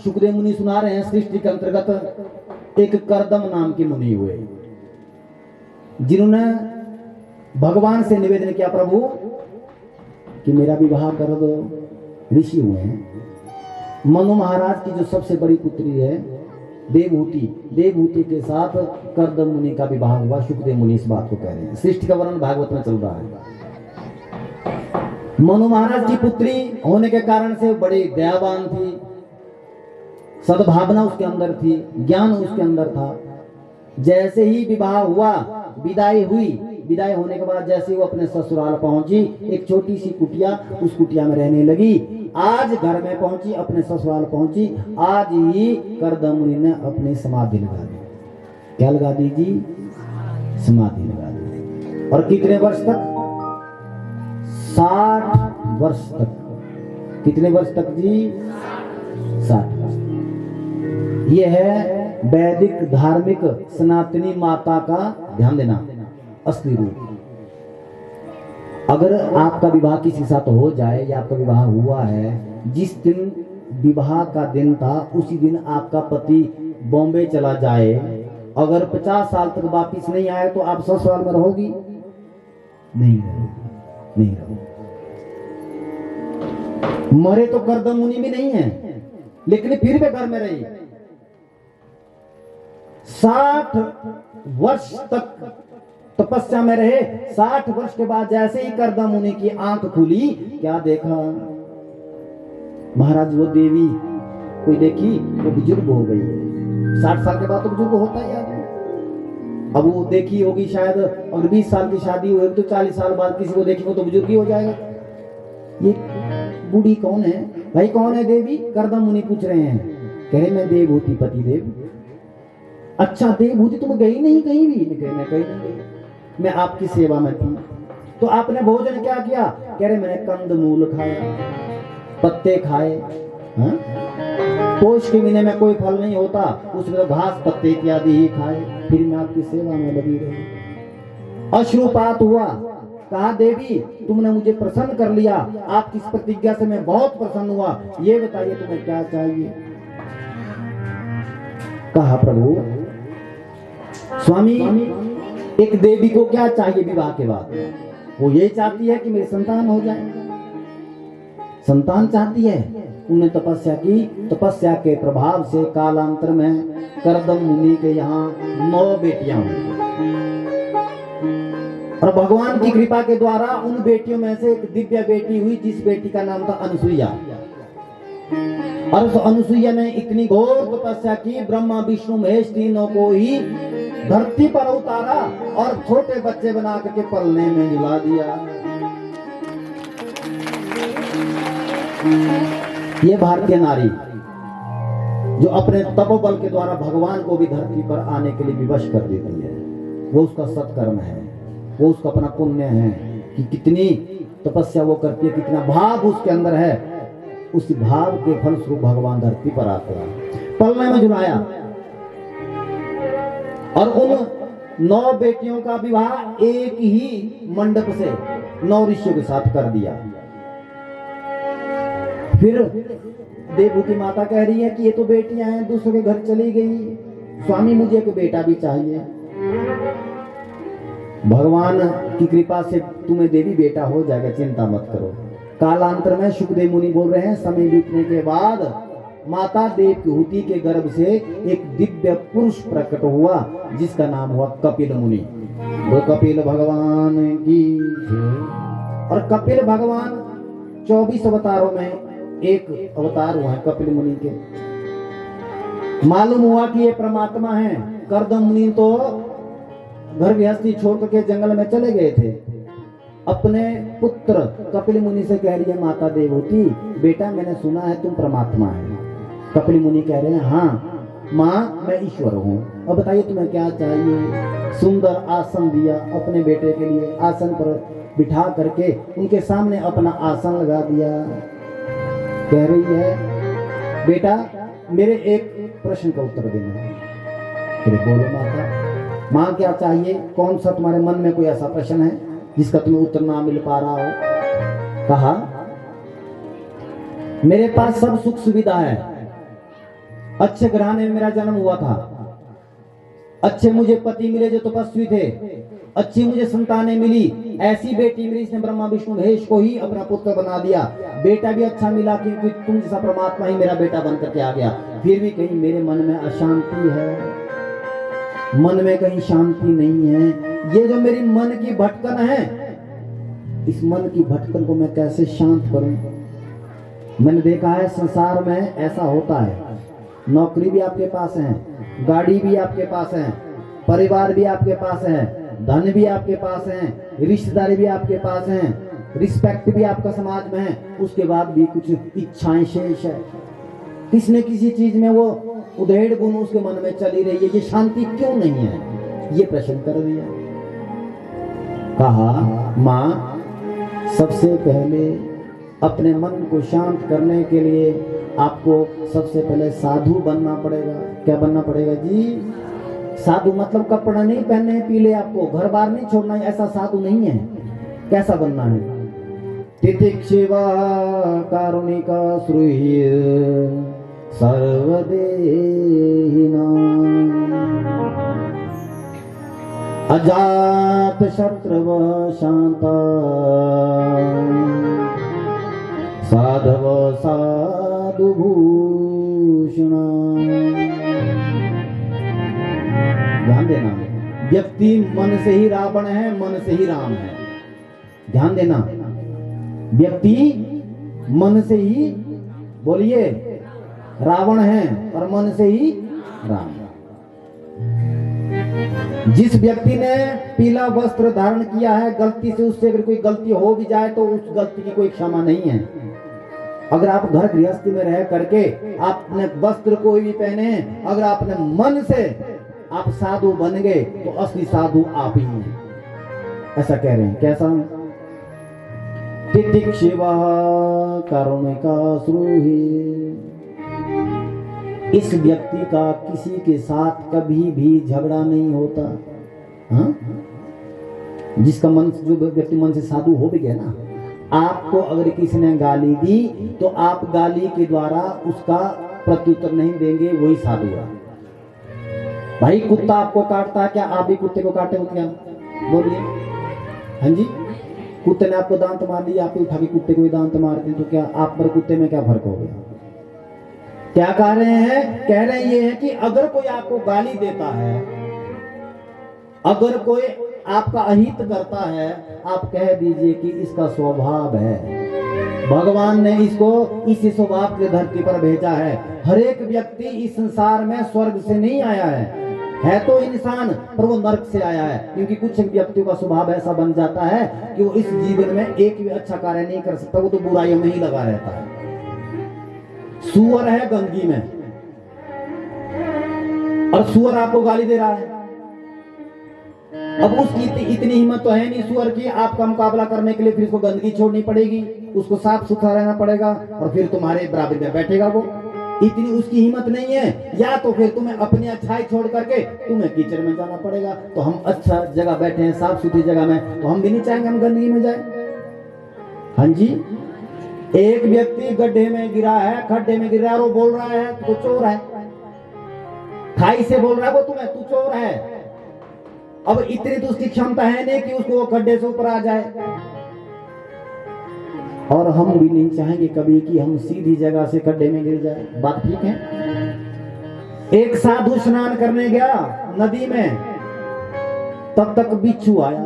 शुकदेव मुनि सुना रहे हैं, सृष्टि के अंतर्गत एक करदम नाम के मुनि हुए, जिन्होंने भगवान से निवेदन किया, प्रभु कि मेरा विवाह कर दो। ऋषि हुए हैं। मनु महाराज की जो सबसे बड़ी पुत्री है देवहूति के साथ करदम मुनि का विवाह हुआ। शुकदेव मुनि इस बात को कह रहे हैं। सृष्टि का वर्णन भागवत में चल रहा है। मनु महाराज की पुत्री होने के कारण से बड़ी दयावान थी, सद्भावना उसके अंदर थी, ज्ञान उसके अंदर था। जैसे ही विवाह हुआ, विदाई हुई, विदाई होने के बाद जैसे वो अपने ससुराल पहुंची, एक छोटी सी कुटिया, उस कुटिया में रहने लगी। आज घर में पहुंची, अपने ससुराल पहुंची, आज ही करदम मुनि ने अपनी समाधि लगा दी। क्या लगा दी जी? समाधि लगा दी। और कितने वर्ष तक? 60 वर्ष तक। कितने वर्ष तक जी? 60 वर्ष। ये है वैदिक धार्मिक सनातनी माता का, ध्यान देना, असली रूप। अगर आपका विवाह किसी के साथ हो जाए या आपका विवाह हुआ है, जिस दिन विवाह का दिन था उसी दिन आपका पति बॉम्बे चला जाए, अगर 50 साल तक वापिस नहीं आए तो आप ससुराल में रहोगी? नहीं रहोगी, नहीं रहोगी। मरे तो करदम मुनि भी नहीं है, लेकिन फिर भी घर में रही। 60 वर्ष तक तपस्या में रहे। 60 वर्ष के बाद जैसे ही करदम मुनि की आंख खुली, क्या देखा महाराज? वो देवी कोई देखी, वो बुजुर्ग हो गई। 60 साल के बाद तो बुजुर्ग होता है यार। अब वो देखी होगी शायद, और 20 साल की शादी हुई तो 40 साल बाद किसी को देखी वो तो बुजुर्ग ही हो जाएगा। ये बूढ़ी कौन है भाई? कौन है देवी? करदम मुनि पूछ रहे हैं। कह रहे मैं देवहूति पति देव। अच्छा देवहूति, तुम गई नहीं कहीं भी? मैं कहीं नहीं गई, मैं आपकी सेवा में थी। तो आपने भोजन क्या किया? कह रहे मैंने कंदमूल खाया, पत्ते खाए। पोष के महीने में कोई फल नहीं होता, उसमें तो घास पत्ते इत्यादि ही खाए, फिर मैं आपकी सेवा में लगी रही। अश्रुपात हुआ। कहा देवी तुमने मुझे प्रसन्न कर लिया, आपकी इस प्रतिज्ञा से मैं बहुत प्रसन्न हुआ, ये बताइए तुम्हें क्या चाहिए? कहा प्रभु स्वामी, एक देवी को क्या चाहिए विवाह के बाद? वो ये चाहती है कि मेरी संतान हो जाए, संतान चाहती है। उन्हें तपस्या की, तपस्या के प्रभाव से कालांतर में करदम मुनि के यहाँ 9 बेटियां हुई, और भगवान की कृपा के द्वारा उन बेटियों में से एक दिव्य बेटी हुई, जिस बेटी का नाम था अनुसुईया। और उस अनुसुईया ने इतनी घोर तपस्या की, ब्रह्मा विष्णु महेश तीनों को ही धरती पर उतारा और छोटे बच्चे बना करके पलने में झुला दिया। ये भारतीय नारी जो अपने तपोबल के द्वारा भगवान को भी धरती पर आने के लिए विवश कर देती है, वो उसका सत्कर्म है, वो उसका अपना पुण्य है कि कितनी तपस्या वो करती है, कितना भाव उसके अंदर है। उस भाव के फलस्वरूप भगवान धरती पर आते हैं, पलने में झुलाया। और उन 9 बेटियों का विवाह एक ही मंडप से 9 ऋषियों के साथ कर दिया। फिर देवहूति माता कह रही है कि ये तो बेटियां हैं, दूसरे के घर चली गई, स्वामी मुझे एक बेटा भी चाहिए। भगवान की कृपा से तुम्हें देवी बेटा हो जाएगा, चिंता मत करो। कालांतर में सुखदेव मुनि बोल रहे हैं, समय बीतने के बाद माता देवहूति के गर्भ से एक दिव्य पुरुष प्रकट हुआ, जिसका नाम हुआ कपिल मुनि। वो कपिल भगवान की। और कपिल भगवान 24 अवतारों में एक अवतार हुआ है कपिल मुनि के। मालूम हुआ कि ये परमात्मा है। करदम मुनि तो घर गृहस्थी छोड़ करके जंगल में चले गए थे। अपने पुत्र कपिल मुनि से कह रही है माता देवहूति, बेटा मैंने सुना है तुम परमात्मा है। कपिल मुनि कह रहे हैं हाँ माँ मैं ईश्वर हूँ, अब बताइए तुम्हें क्या चाहिए। सुंदर आसन दिया अपने बेटे के लिए, आसन पर बिठा करके उनके सामने अपना आसन लगा दिया। कह रही है बेटा मेरे एक प्रश्न का उत्तर देना है। फिर बोलो माता। माँ क्या चाहिए? कौन सा तुम्हारे मन में कोई ऐसा प्रश्न है जिसका तुम्हें उत्तर ना मिल पा रहा हो? कहा मेरे पास सब सुख सुविधा है, अच्छे घराने में मेरा जन्म हुआ था, अच्छे मुझे पति मिले जो तपस्वी थे, अच्छी मुझे संतानें मिली, ऐसी बेटी मिली जिसने ब्रह्मा विष्णु महेश को ही अपना पुत्र बना दिया। बेटा भी अच्छा मिला क्योंकि तुम जैसा परमात्मा ही मेरा बेटा बन करके आ गया। फिर भी कहीं मेरे मन में अशांति है, मन में कहीं शांति नहीं है। ये जो मेरी मन की भटकन है, इस मन की भटकन को मैं कैसे शांत करूं? मैंने देखा है संसार में ऐसा होता है, नौकरी भी आपके पास है, गाड़ी भी आपके पास है, परिवार भी आपके पास है, धन भी आपके पास है, रिश्तेदारी भी आपके पास है, रिस्पेक्ट भी आपका समाज में है, उसके बाद भी कुछ इच्छाएं शेष है। किसी न किसी चीज में वो उधेड़ गुण उसके मन में चली रही है, ये शांति क्यों नहीं है? ये प्रश्न कर दिया। कहा माँ सबसे पहले अपने मन को शांत करने के लिए आपको सबसे पहले साधु बनना पड़ेगा। क्या बनना पड़ेगा जी? साधु मतलब कपड़ा नहीं पहनने पीले, आपको घर बार नहीं छोड़ना है, ऐसा साधु नहीं है। कैसा बनना है? तितिक्षिवा कारुणिका श्रूय सर्वदेहिना अजात शत्रव शांता साधव साधु भूषणा। ध्यान देना, व्यक्ति मन से ही रावण है, मन से ही राम है। ध्यान देना, व्यक्ति मन से ही, बोलिए, रावण है और मन से ही राम। जिस व्यक्ति ने पीला वस्त्र धारण किया है, गलती से उससे अगर कोई गलती हो भी जाए तो उस गलती की कोई क्षमा नहीं है। अगर आप घर गृहस्थी में रह करके आपने वस्त्र कोई भी पहने, अगर आपने मन से आप साधु बन गए तो असली साधु आप ही हैं। ऐसा कह रहे हैं। कैसा? तितिक्षिवा कारुणिका श्रूहि। इस व्यक्ति का किसी के साथ कभी भी झगड़ा नहीं होता। हाँ? जिसका मन, जो व्यक्ति मन से साधु हो भी गया ना, आपको अगर किसी ने गाली दी तो आप गाली के द्वारा उसका प्रत्युत्तर नहीं देंगे, वही साधु है। भाई कुत्ता आपको काटता है, क्या आप भी कुत्ते को काटे हो क्या? बोलिए। हाँ जी, कुत्ते ने आपको दांत मार दिया, आप उठा के कुत्ते को भी दांत मारते तो क्या आप पर कुत्ते में क्या फर्क हो गया? क्या कह रहे हैं? कह रहे ये है कि अगर कोई आपको गाली देता है, अगर कोई आपका अहित करता है, आप कह दीजिए कि इसका स्वभाव है। भगवान ने इसको इसी स्वभाव के धरती पर भेजा है। हर एक व्यक्ति इस संसार में स्वर्ग से नहीं आया है तो इंसान, पर वो नर्क से आया है। क्योंकि कुछ व्यक्तियों का स्वभाव ऐसा बन जाता है कि वो इस जीवन में एक भी अच्छा कार्य नहीं कर सकता, वो तो बुराइयों में ही लगा रहता है। सुअर है गंदगी में और सुअर आपको गाली दे रहा है। अब उसकी इतनी हिम्मत तो है नहीं सुअर की, आपका मुकाबला करने के लिए फिर उसको गंदगी छोड़नी पड़ेगी, उसको साफ सुथरा रहना पड़ेगा और फिर तुम्हारे बराबर में बैठेगा वो। इतनी उसकी हिम्मत नहीं है, या तो फिर तुम्हें अपनी अच्छाई छोड़ करके तुम्हें कीचड़ में जाना पड़ेगा। तो हम अच्छा जगह बैठे हैं, साफ सुथरी जगह में, तो हम भी नहीं चाहेंगे हम गंदगी में जाए। हाँ जी, एक व्यक्ति गड्ढे में गिरा है, खड्डे में गिर रहा है और वो बोल रहा है तू चोर है, खाई से बोल रहा है वो तुम्हें तू चोर है। अब इतनी तो उसकी क्षमता है नहीं कि उसको वो खड्डे से ऊपर आ जाए। और हम भी नहीं चाहेंगे कभी कि हम सीधी जगह से खड्डे में गिर जाए। बात ठीक है? एक साधु स्नान करने गया नदी में, तब तक बिच्छू आया,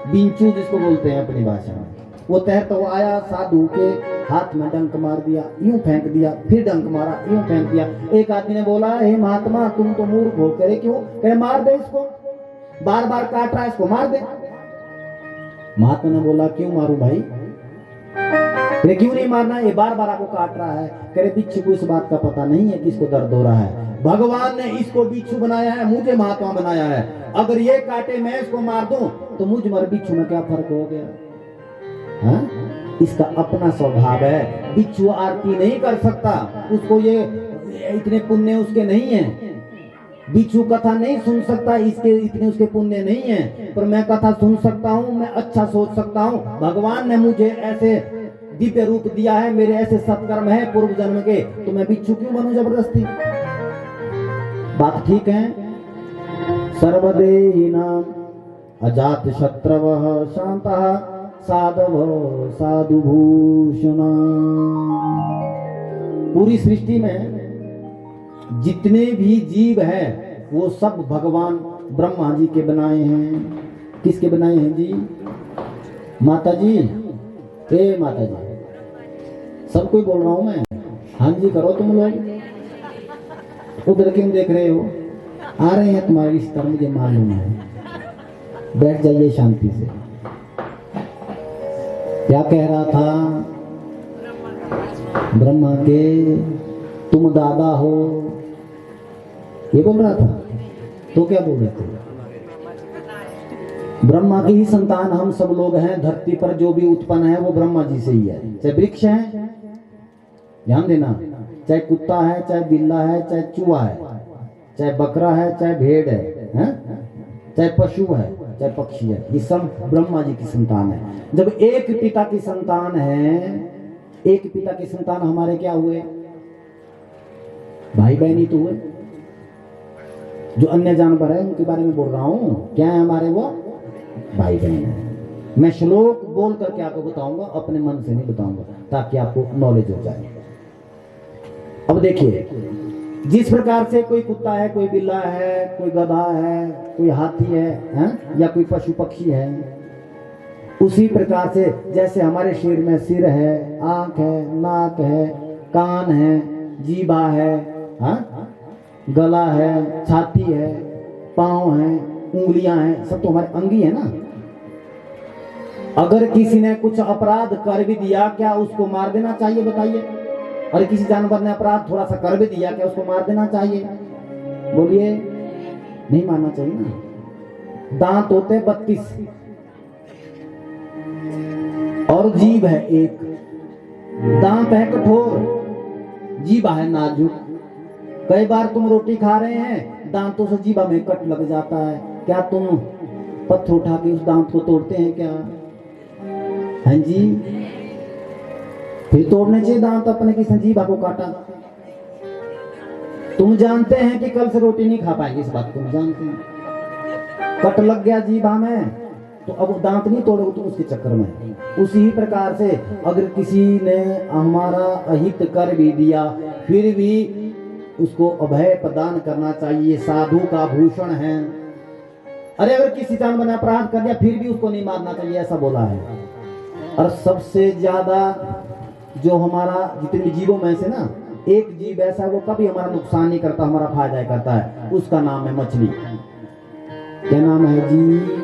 बिंचू जिसको बोलते हैं अपनी भाषा में। वो तैरता हुआ आया, साधु के हाथ में डंक मार दिया, यूं फेंक दिया, फिर डंक मारा, यूं फेंक दिया। एक आदमी ने बोला, हे महात्मा तुम तो मूर्ख हो। करे क्यों? कहे मार दे इसको, बार बार काट रहा है, इसको मार दे। महात्मा ने बोला क्यों मारूं भाई? अरे क्यों नहीं मारना, ये बार बार आपको काट रहा है। करे बिच्छू को इस बात का पता नहीं है कि इसको दर्द हो रहा है। भगवान ने इसको बिच्छू बनाया है, मुझे महात्मा बनाया है। अगर ये काटे मैं इसको मार दूं तो मुझ मर बिच्छू में क्या फर्क हो गया? हाँ? इसका अपना स्वभाव है। बिच्छू आरती नहीं कर सकता, उसको ये इतने पुण्य उसके नहीं है। बिच्छू कथा नहीं सुन सकता, इसके इतने उसके पुण्य नहीं है। पर मैं कथा सुन सकता हूँ, मैं अच्छा सोच सकता हूँ। भगवान ने मुझे ऐसे दिव्य रूप दिया है, मेरे ऐसे सत्कर्म है पूर्व जन्म के, तो मैं बिच्छू क्यों बनूं जबरदस्ती? बात ठीक है? सर्वदेहिनां अजात शत्रवः शांतः साधव साधु भूषणा। पूरी सृष्टि में जितने भी जीव है वो सब भगवान ब्रह्मा जी के बनाए हैं। किसके बनाए हैं जी? माता जी, हे माता जी, सबको बोल रहा हूं मैं, हाँ जी करो तुम लोग। उधर क्यों देख रहे हो? आ रहे हैं तुम्हारे रिश्तेदार, मुझे मालूम है। बैठ जाइए शांति से। क्या कह रहा था? ब्रह्मा के तुम दादा हो, ये बोल रहा था। तो क्या बोल रहे थे? ब्रह्मा की ही संतान हम सब लोग हैं। धरती पर जो भी उत्पन्न है वो ब्रह्मा जी से ही है। चाहे वृक्ष है, ध्यान देना, चाहे कुत्ता है, चाहे बिल्ला है, चाहे चूहा है, चाहे बकरा है, चाहे भेड़ है, चाहे पशु है, चाहे पक्षी है, ये सब ब्रह्मा जी की संतान है। जब एक पिता की संतान है, एक पिता की संतान हमारे क्या हुए? भाई बहन ही तो हुए। जो अन्य जानवर है उनके बारे में बोल रहा हूं, क्या है हमारे? वो भाई बहन है। मैं श्लोक बोल करके आपको बताऊंगा, अपने मन से नहीं बताऊंगा, ताकि आपको नॉलेज हो जाए। अब देखिए, जिस प्रकार से कोई कुत्ता है, कोई बिल्ला है, कोई गधा है, कोई हाथी है, या कोई पशु पक्षी है, उसी प्रकार से जैसे हमारे शरीर में सिर है, आंख है, नाक है, कान है, जीभा है, गला है, छाती है, पांव है, उंगलियां हैं, सब तो हमारे अंगी है ना। अगर किसी ने कुछ अपराध कर भी दिया, क्या उसको मार देना चाहिए? बताइए। और किसी जानवर ने अपराध थोड़ा सा कर भी दिया, क्या उसको मार देना चाहिए? बोलिए, नहीं मारना चाहिए ना। दांत होते 32 और जीभ है एक। दांत है कठोर, जीभ है नाजुक। कई बार तुम रोटी खा रहे हैं, दांतों से जीभा में कट लग जाता है, क्या तुम पत्थर उठा के उस दांत को तोड़ते हैं क्या? हाँ जी, फिर तोड़ने चाहिए दांत अपने की संजीभा को काटा। तुम जानते हैं कि कल से रोटी नहीं खा पाएंगे, इस बात को तुम जानते हैं। कट लग गया जीभा में तो अब दांत नहीं तोड़ोगे तुम उसके चक्कर में। उसी ही प्रकार से अगर किसी ने हमारा अहित कर भी दिया, फिर भी उसको अभय प्रदान करना चाहिए, साधु का भूषण है। अरे अगर किसी जानवर ने अपराध कर दिया, फिर भी उसको नहीं मारना चाहिए, ऐसा बोला है। और सबसे ज्यादा जो हमारा जितने जीवों में से ना, एक जीव ऐसा वो कभी हमारा नुकसान नहीं करता, हमारा फायदा करता है, उसका नाम है मछली। क्या नाम है जी?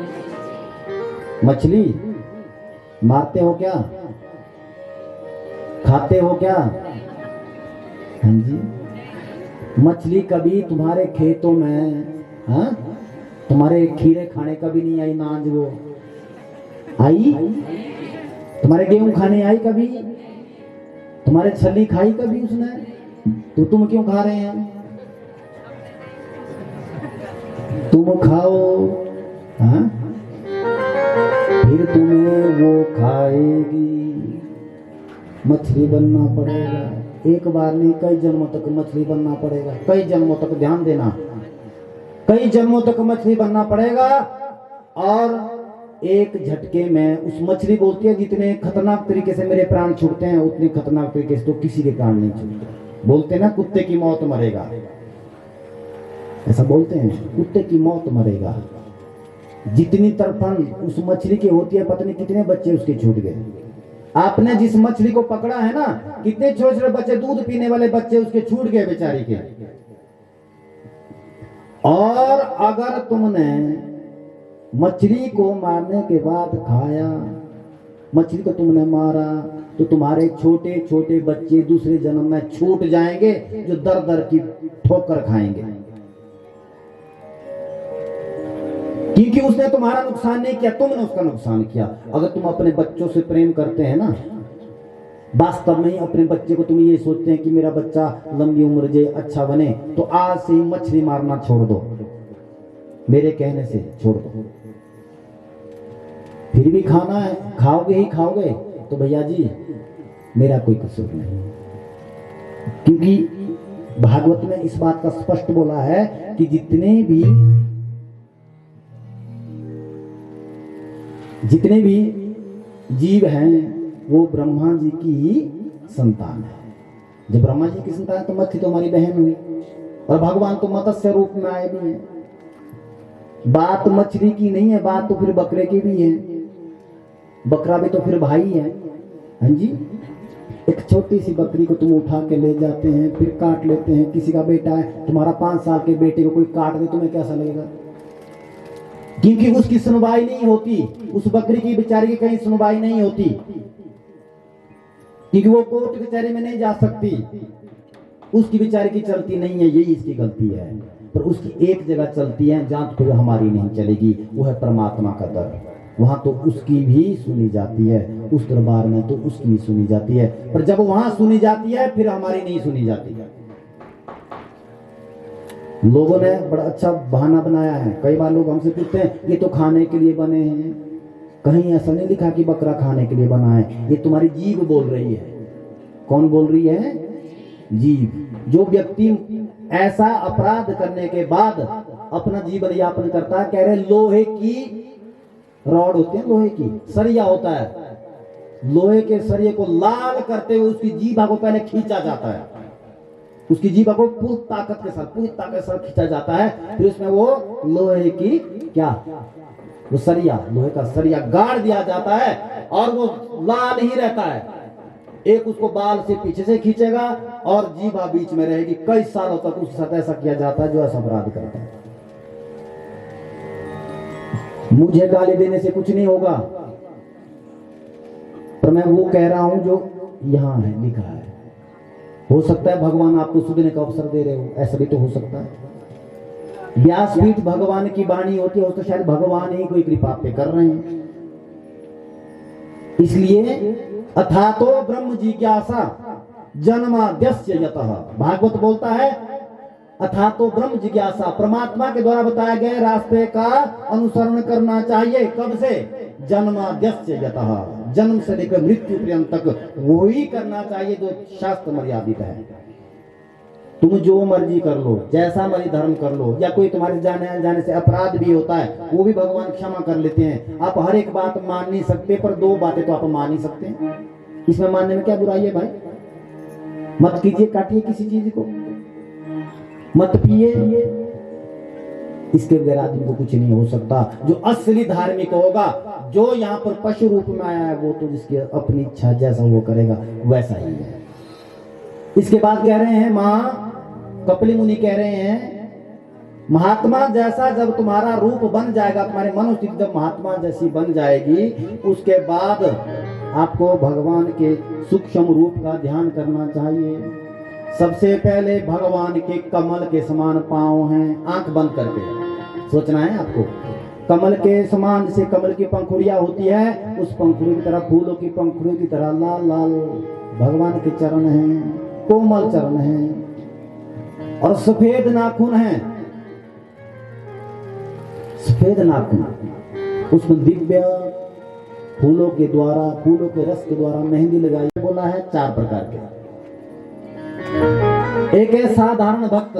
मछली। मारते हो क्या? खाते हो क्या? हाँ जी। मछली कभी तुम्हारे खेतों में, तुम्हारे खीरे खाने कभी नहीं आई, नाज वो आई? तुम्हारे गेहूं खाने आई कभी? तुम्हारे छली खाई कभी उसने? तो तुम क्यों खा रहे हैं? तुम खाओ, फिर तुम्हें वो खाएगी। मछली बनना पड़ेगा, एक बार नहीं कई जन्मों तक मछली बनना पड़ेगा। कई जन्मों तक, ध्यान देना, कई जन्मों तक मछली बनना पड़ेगा। और एक झटके में उस मछली बोलती है, जितने खतरनाक तरीके से मेरे प्राण छूटते हैं, उतने खतरनाक तरीके से तो किसी के प्राण नहीं छूटते। बोलते ना, कुत्ते की मौत मरेगा, ऐसा बोलते हैं, कुत्ते की मौत मरेगा। जितनी तड़पन उस मछली की होती है, पता नहीं कितने बच्चे उसके छूट गए। आपने जिस मछली को पकड़ा है ना, कितने छोटे छोटे बच्चे, दूध पीने वाले बच्चे उसके छूट गए बेचारी के। और अगर तुमने मछली को मारने के बाद खाया, मछली को तुमने मारा, तो तुम्हारे छोटे छोटे बच्चे दूसरे जन्म में छूट जाएंगे, जो दर दर की ठोकर खाएंगे। क्योंकि उसने तुम्हारा नुकसान नहीं किया, तुमने उसका नुकसान किया। अगर तुम अपने बच्चों से प्रेम करते हैं ना, वास्तव में अपने बच्चे को तुम ये सोचते हैं कि मेरा बच्चा लंबी उम्र जे अच्छा बने, तो आज से ही मछली मारना छोड़ दो, मेरे कहने से छोड़ दो। फिर भी खाना है, खाओगे ही खाओगे, तो भैया जी मेरा कोई कसूर नहीं, क्योंकि भागवत में इस बात का स्पष्ट बोला है कि जितने भी जीव हैं वो ब्रह्मा जी की ही संतान है। जब ब्रह्मा जी की संतान है तो मछली तो हमारी बहन हुई, और भगवान तो मत्स्य रूप में आए भी हैं। बात मछली की नहीं है, बात तो फिर बकरे की भी है। बकरा भी तो फिर भाई है। हाँ जी, एक छोटी सी बकरी को तुम उठा के ले जाते हैं, फिर काट लेते हैं। किसी का बेटा है, तुम्हारा 5 साल के बेटे को कोई काट दे, तुम्हें कैसा लगेगा? क्योंकि उसकी सुनवाई नहीं होती, उस बकरी की बेचारी की कहीं सुनवाई नहीं होती, क्योंकि वो कोर्ट कचहरी में नहीं जा सकती, उसकी बेचारी की चलती नहीं है। यही इसकी गलती है। पर उसकी एक जगह चलती है जहां तो फिर हमारी नहीं चलेगी, वो है परमात्मा का दर। वहां तो उसकी भी सुनी जाती है, उस दरबार में तो उसकी भी सुनी जाती है, पर जब वहां सुनी जाती है फिर हमारी नहीं सुनी जाती है। लोगों ने बड़ा अच्छा बहाना बनाया है। कई बार लोग हमसे पूछते हैं ये तो खाने के लिए बने हैं, कहीं ऐसा नहीं लिखा कि बकरा खाने के लिए बना है, ये तुम्हारी जीभ बोल रही है। कौन बोल रही है? जीभ। जो व्यक्ति ऐसा अपराध करने के बाद अपना जीवन यापन करता है, कह रहे लोहे की रॉड होती है, लोहे की सरिया होता है, लोहे के सरिये को लाल करते हुए उसकी जीभा को पहले खींचा जाता है, उसकी जीभा को पूरी ताकत के साथ खींचा जाता है, फिर उसमें वो लोहे की क्या, वो सरिया, लोहे का सरिया गाड़ दिया जाता है और वो लाल ही रहता है। एक उसको बाल से पीछे से खींचेगा और जीभा बीच में रहेगी। कई सालों तक उसके साथ ऐसा किया जाता है जो ऐसा अपराध करता है। मुझे गाली देने से कुछ नहीं होगा, पर मैं वो कह रहा हूं जो यहां है, लिखा है। हो सकता है भगवान आपको सुनने का अवसर दे रहे हो, ऐसा भी तो हो सकता है। व्यासपीठ भगवान की वाणी होती है, तो शायद भगवान ही कोई कृपा पे कर रहे हैं। इसलिए अथातो ब्रह्म जिज्ञासा जन्माद्यस्य यतः, भागवत बोलता है अथातो ब्रह्म जिज्ञासा, परमात्मा के द्वारा बताए गए रास्ते का अनुसरण करना चाहिए। कब से? जन्माद्यस्य यतः, जन्म से लेकर मृत्यु पर्यंत तक वो ही करना चाहिए जो शास्त्र मर्यादित है। तुम जो मर्जी कर लो, जैसा मर्जी धर्म कर लो, या कोई तुम्हारे जाने से अपराध भी होता है, वो भी भगवान क्षमा कर लेते हैं। आप हर एक बात मान नहीं सकते, पर दो बातें तो आप मान ही सकते हैं। इसमें मानने में क्या बुराई है भाई? मत कीजिए, काटिए किसी चीज को, मत पिए, इसके बगैर आदमी को कुछ नहीं हो सकता। जो असली धार्मिक होगा, जो यहाँ पर पशु रूप में आया है, वो तो जिसकी अपनी इच्छा जैसा वो करेगा वैसा ही है। इसके बाद कह रहे हैं, मां कपिल मुनि कह रहे हैं, महात्मा जैसा जब तुम्हारा रूप बन जाएगा, तुम्हारी मनोस्थिति जब महात्मा जैसी बन जाएगी, उसके बाद आपको भगवान के सूक्ष्म रूप का ध्यान करना चाहिए। सबसे पहले भगवान के कमल के समान पांव हैं, आंख बंद करके सोचना है आपको। कमल के समान, जैसे कमल की पंखुड़ियां होती है, उस पंखुड़ी की तरह, फूलों की पंखुड़ी की तरह लाल लाल भगवान के चरण हैं, कोमल चरण हैं और सफेद नाखून हैं, सफेद नाखून। उसमें दिव्य फूलों के द्वारा, फूलों के रस के द्वारा मेहंदी लगाई। बोला है 4 प्रकार के। एक है साधारण भक्त,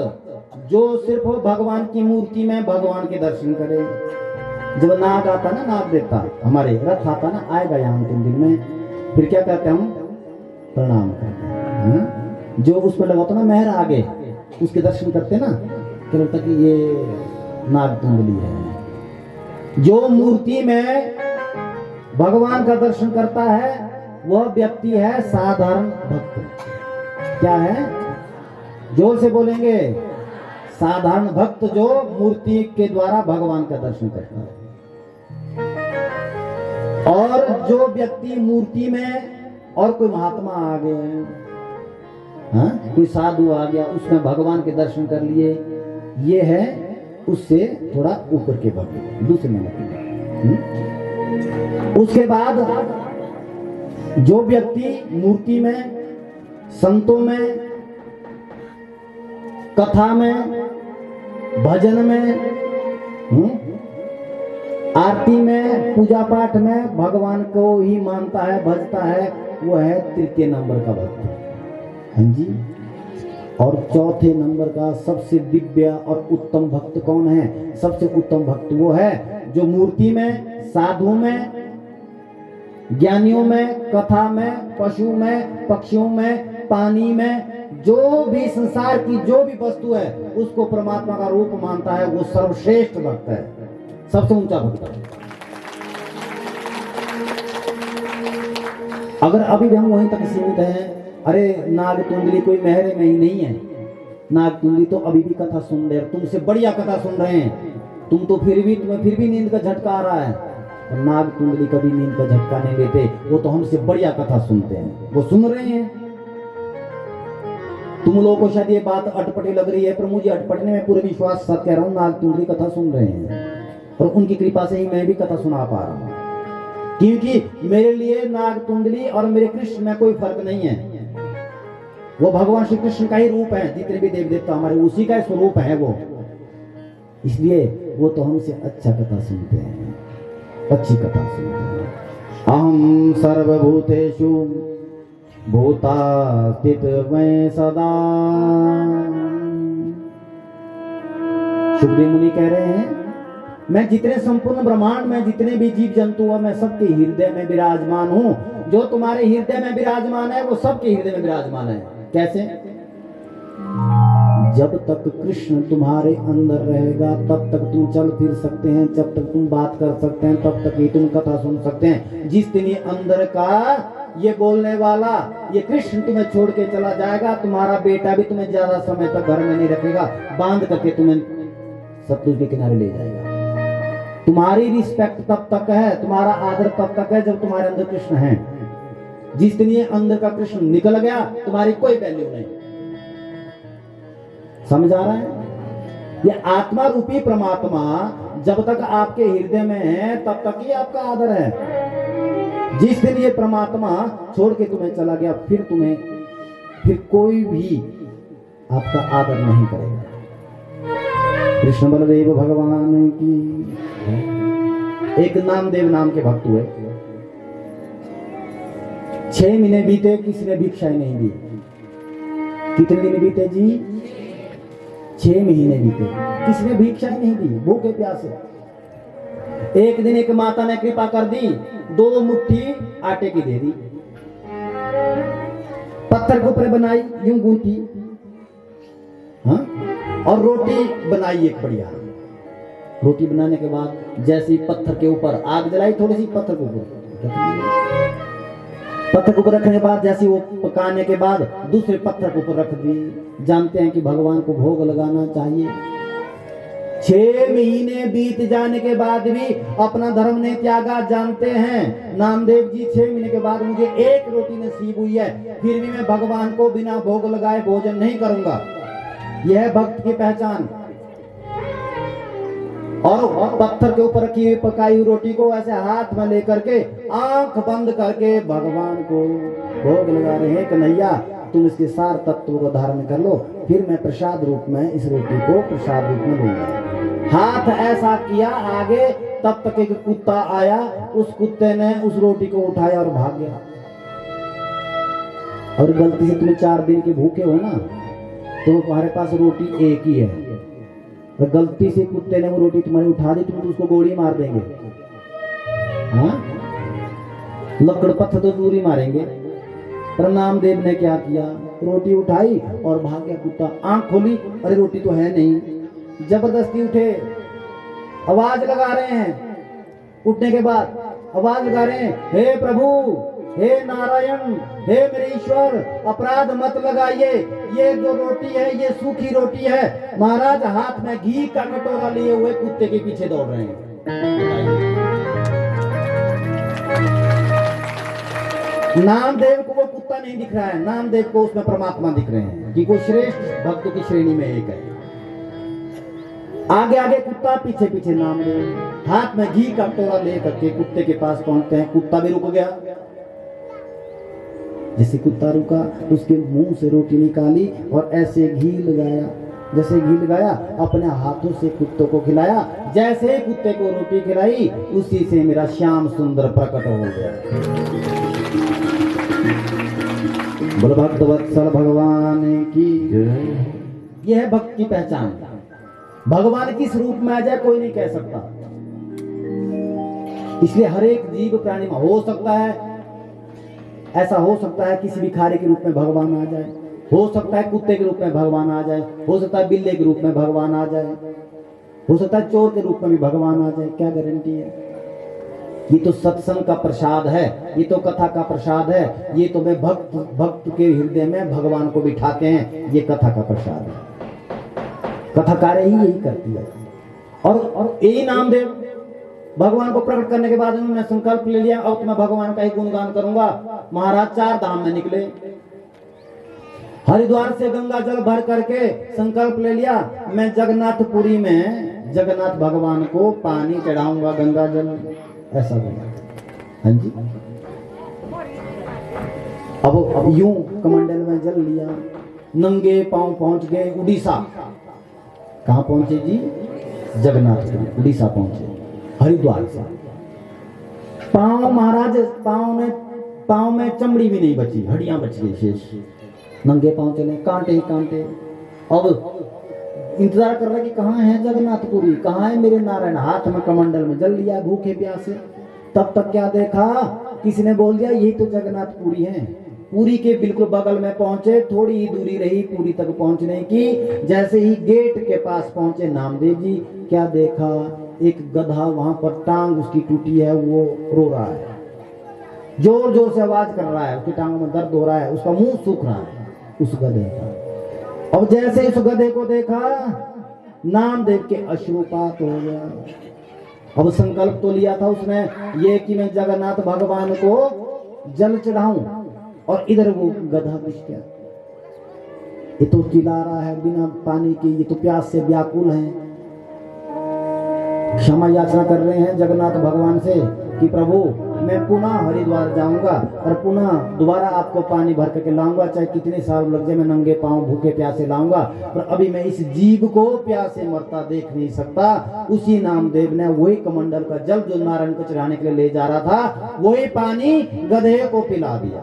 जो सिर्फ भगवान की मूर्ति में भगवान के दर्शन करे। जब नाग आता ना, नाग देवता हमारे रथ आता ना, आएगा यहाँ अंतिम दिन में, फिर क्या कहते हैं हम? प्रणाम करते हैं। जो उसमें लगाता ना मेहर आगे, उसके दर्शन करते ना, तो लगता कि ये नाग तुंगली है। जो मूर्ति में भगवान का दर्शन करता है वह व्यक्ति है साधारण भक्त। क्या है? जोर से बोलेंगे, साधारण भक्त जो मूर्ति के द्वारा भगवान का दर्शन करता है। और जो व्यक्ति मूर्ति में और कोई महात्मा आ गए, हाँ, कोई साधु आ गया, उसमें भगवान के दर्शन कर लिए, ये है उससे थोड़ा ऊपर के भक्त, दूसरे नंबर। उसके बाद जो व्यक्ति मूर्ति में, संतों में, कथा में, भजन में, आरती में, पूजा पाठ में भगवान को ही मानता है, भजता है, वो है तृतीय नंबर का भक्त। हाँ जी। और चौथे नंबर का सबसे दिव्य और उत्तम भक्त कौन है? सबसे उत्तम भक्त वो है जो मूर्ति में, साधु में, ज्ञानियों में, कथा में, पशु में, पक्षियों में, पानी में, जो भी संसार की जो भी वस्तु है उसको परमात्मा का रूप मानता है, वो सर्वश्रेष्ठ भक्त है, सबसे ऊंचा भक्त है। अगर अभी भी हम वहीं तक सीमित हैं, अरे नाग तुंगली कोई मेहरे में ही नहीं है, नाग तुंगली तो अभी भी कथा सुन रहे, तुमसे बढ़िया कथा सुन रहे हैं, तुम तो फिर भी नींद का झटका आ रहा है। नाग कुंडली कभी नींद का झटका नहीं लेते, वो तो हमसे बढ़िया कथा सुनते हैं, वो सुन रहे हैं। तुम लोगों को शायद ये बात अटपटी लग रही है, पर मुझे अटपटने में पूरे विश्वास के साथ कह रहा हूँ, नाग तुंगली कथा सुन रहे हैं और उनकी कृपा से ही मैं भी कथा सुना पा रहा हूँ। क्योंकि मेरे लिए नाग तुंगली और मेरे कृष्ण में कोई फर्क नहीं है। वो भगवान श्री कृष्ण का ही रूप है, जितने भी देव देवता हमारे उसी का स्वरूप है वो। इसलिए वो तो हमसे अच्छा कथा सुनते हैं, अच्छी कथा सुनते हैं। अहम सर्वभूतेषु भूतास्थित मैं सदा। सुखदेव मुनि कह रहे हैं, मैं जितने संपूर्ण ब्रह्मांड में जितने भी जीव जंतु हैं, मैं सबके हृदय में विराजमान हूं। जो तुम्हारे हृदय में विराजमान है वो सबके हृदय में विराजमान है। कैसे? जब तक कृष्ण तुम्हारे अंदर रहेगा तब तक तुम चल फिर सकते हैं, जब तक तुम बात कर सकते हैं, तब तक ही तुम कथा सुन सकते हैं। जिस दिन ये अंदर का ये बोलने वाला ये कृष्ण तुम्हें छोड़ के चला जाएगा, तुम्हारा बेटा भी तुम्हें ज्यादा समय तक घर में नहीं रखेगा, बांध करके तुम्हें सतलुज के किनारे ले जाएगा। तुम्हारी रिस्पेक्ट तब तक है, तुम्हारा आदर तब तक है जब तुम्हारे अंदर कृष्ण है। जिस दिन ये अंदर का कृष्ण निकल गया, तुम्हारी कोई वैल्यू नहीं। समझ आ रहा है? ये आत्मा रूपी परमात्मा जब तक आपके हृदय में है तब तक ही आपका आदर है। जिस दिन ये परमात्मा छोड़ के तुम्हें चला गया, फिर कोई भी आपका आदर नहीं करेगा। कृष्ण बलदेव भगवान की। एक नामदेव नाम के भक्त हुए, 6 महीने बीते, किसी ने भिक्षाएं नहीं दी। कितने दिन बीते जी? 6 महीने बीते, किसी ने भिक्षाएं नहीं दी, भूखे प्यासे। एक दिन एक माता ने कृपा कर दी, 2 मुट्ठी आटे की दे दी, पत्थर के ऊपर बनाई, यूं गूंथी, हाँ, और रोटी बनाई एक बढ़िया। रोटी बनाने के बाद जैसे पत्थर के ऊपर आग जलाई, थोड़ी सी पत्थर के ऊपर रखने के बाद जैसे वो पकाने के बाद दूसरे पत्थर के ऊपर रख दी। जानते हैं कि भगवान को भोग लगाना चाहिए। 6 महीने बीत जाने के बाद भी अपना धर्म नहीं त्यागा। जानते हैं नामदेव जी, 6 महीने के बाद मुझे एक रोटी नसीब हुई है, फिर भी मैं भगवान को बिना भोग लगाए भोजन नहीं करूंगा। यह है भक्त की पहचान। और पत्थर के ऊपर रखी हुई पकाई हुई रोटी को ऐसे हाथ में लेकर के आंख बंद करके भगवान को भोग लगा रहे हैं। कन्हैया, तुम इसके सार तत्व को धारण कर लो, फिर मैं प्रसाद रूप में इस रोटी को प्रसाद रूप में लूंगा। हाथ ऐसा किया आगे, तब तक एक कुत्ता आया, उस कुत्ते ने उस रोटी को उठाया और भाग गया। और गलती से तुम 4 दिन के भूखे हो ना, तो तुम्हारे पास रोटी एक ही है, और गलती से कुत्ते ने वो रोटी तुम्हारी उठा दी, तुम तो उसको गोली मार देंगे। हाँ, लकड़ पत्थर तो दूर ही मारेंगे। पर नामदेव ने क्या किया? रोटी उठाई और भाग गया कुत्ता। आंख खोली, अरे रोटी तो है नहीं। जबरदस्ती उठे, आवाज लगा रहे हैं। उठने के बाद आवाज लगा रहे हैं, हे प्रभु, हे नारायण, हे मेरे ईश्वर, अपराध मत लगाइए, ये जो रोटी है ये सूखी रोटी है। महाराज हाथ में घी का कटोरा लिए हुए कुत्ते के पीछे दौड़ रहे हैं। नामदेव को वो कुत्ता नहीं दिख रहा है, नामदेव को उसमें परमात्मा दिख रहे हैं कि कोई श्रेष्ठ भक्तों की श्रेणी में एक है। आगे आगे कुत्ता, पीछे पीछे नामदेव। हाथ में घी का कटोरा लेकर के कुत्ते के पास पहुंचते हैं। कुत्ता भी रुक गया। जैसे कुत्ता रुका, उसके मुंह से रोटी निकाली और ऐसे घी लगाया। जैसे घी लगाया, अपने हाथों से कुत्तों को खिलाया। जैसे कुत्ते को रोटी खिलाई, उसी से मेरा श्याम सुंदर प्रकट हो गया। बोल भक्त वत्सल भगवान की। यह है भक्त की पहचान। भगवान किस रूप में आ जाए कोई नहीं कह सकता। इसलिए हर एक जीव प्राणी में हो सकता है, ऐसा हो सकता है किसी भिखारी के रूप में भगवान आ जाए, हो सकता है कुत्ते के रूप में भगवान आ जाए, हो सकता है बिल्ले के रूप में भगवान आ जाए, हो सकता है चोर के रूप में भी भगवान आ जाए। क्या गारंटी है? ये तो सत्संग का प्रसाद है, ये तो कथा का प्रसाद है, ये तो मैं भक्त के हृदय में भगवान को बिठाते हैं। ये कथा का प्रसाद है। कथाकारे ही यही करती है। और यही नामदेव भगवान को प्रकट करने के बाद उन्होंने संकल्प ले लिया, अब मैं भगवान का ही गुणगान करूंगा। महाराज 4 धाम में निकले। हरिद्वार से गंगा जल भर करके संकल्प ले लिया, मैं जगन्नाथपुरी में जगन्नाथ भगवान को पानी चढ़ाऊंगा, गंगा जल, ऐसा बोला। हाँ जी। अब यूं कमंडल में जल लिया, नंगे पांव पहुंच गए उड़ीसा। कहां पहुंचे जी? जगन्नाथपुरी, उड़ीसा पहुंचे हरिद्वार से। पांव महाराज, पांव में चमड़ी भी नहीं बची, हड्डियां बच गई शेष। नंगे पांव चले, कांटे कांटे। अब इंतजार कर रहे कि कहाँ है जगन्नाथपुरी, कहाँ है मेरे नारायण। हाथ में कमंडल में जल लिया, भूखे प्यासे। तब तक क्या देखा, किसी ने बोल दिया यही तो जगन्नाथपुरी है। पुरी के बिल्कुल बगल में पहुंचे, थोड़ी ही दूरी रही पुरी तक पहुंचने की। जैसे ही गेट के पास पहुंचे नामदेव जी, क्या देखा, एक गधा वहां पर टांग उसकी टूटी है, वो रो रहा है, जोर जोर से आवाज कर रहा है, उसकी टांगों में दर्द हो रहा है, उसका मुंह सूख रहा है उस गधे का। अब जैसे इस गधे को देखा, नामदेव के अश्रुपात हो गया। अब संकल्प तो लिया था उसने ये कि मैं जगन्नाथ भगवान को जल चढ़ाऊं, और इधर वो गधा पिस गया। ये तो चिल्ला रहा है बिना पानी के, ये तो प्यास से व्याकुल है। क्षमा याचना कर रहे हैं जगन्नाथ भगवान से कि प्रभु मैं पुनः हरिद्वार जाऊंगा और पुनः दोबारा आपको पानी भर करके लाऊंगा, चाहे कितने साल लग जाए, मैं नंगे पांव भूखे प्यासे लाऊंगा, पर अभी मैं इस जीव को प्यासे मरता देख नहीं सकता। उसी नामदेव ने वही कमंडल का जल जो नारायण को चढ़ाने के लिए ले जा रहा था, वही पानी गधे को पिला दिया,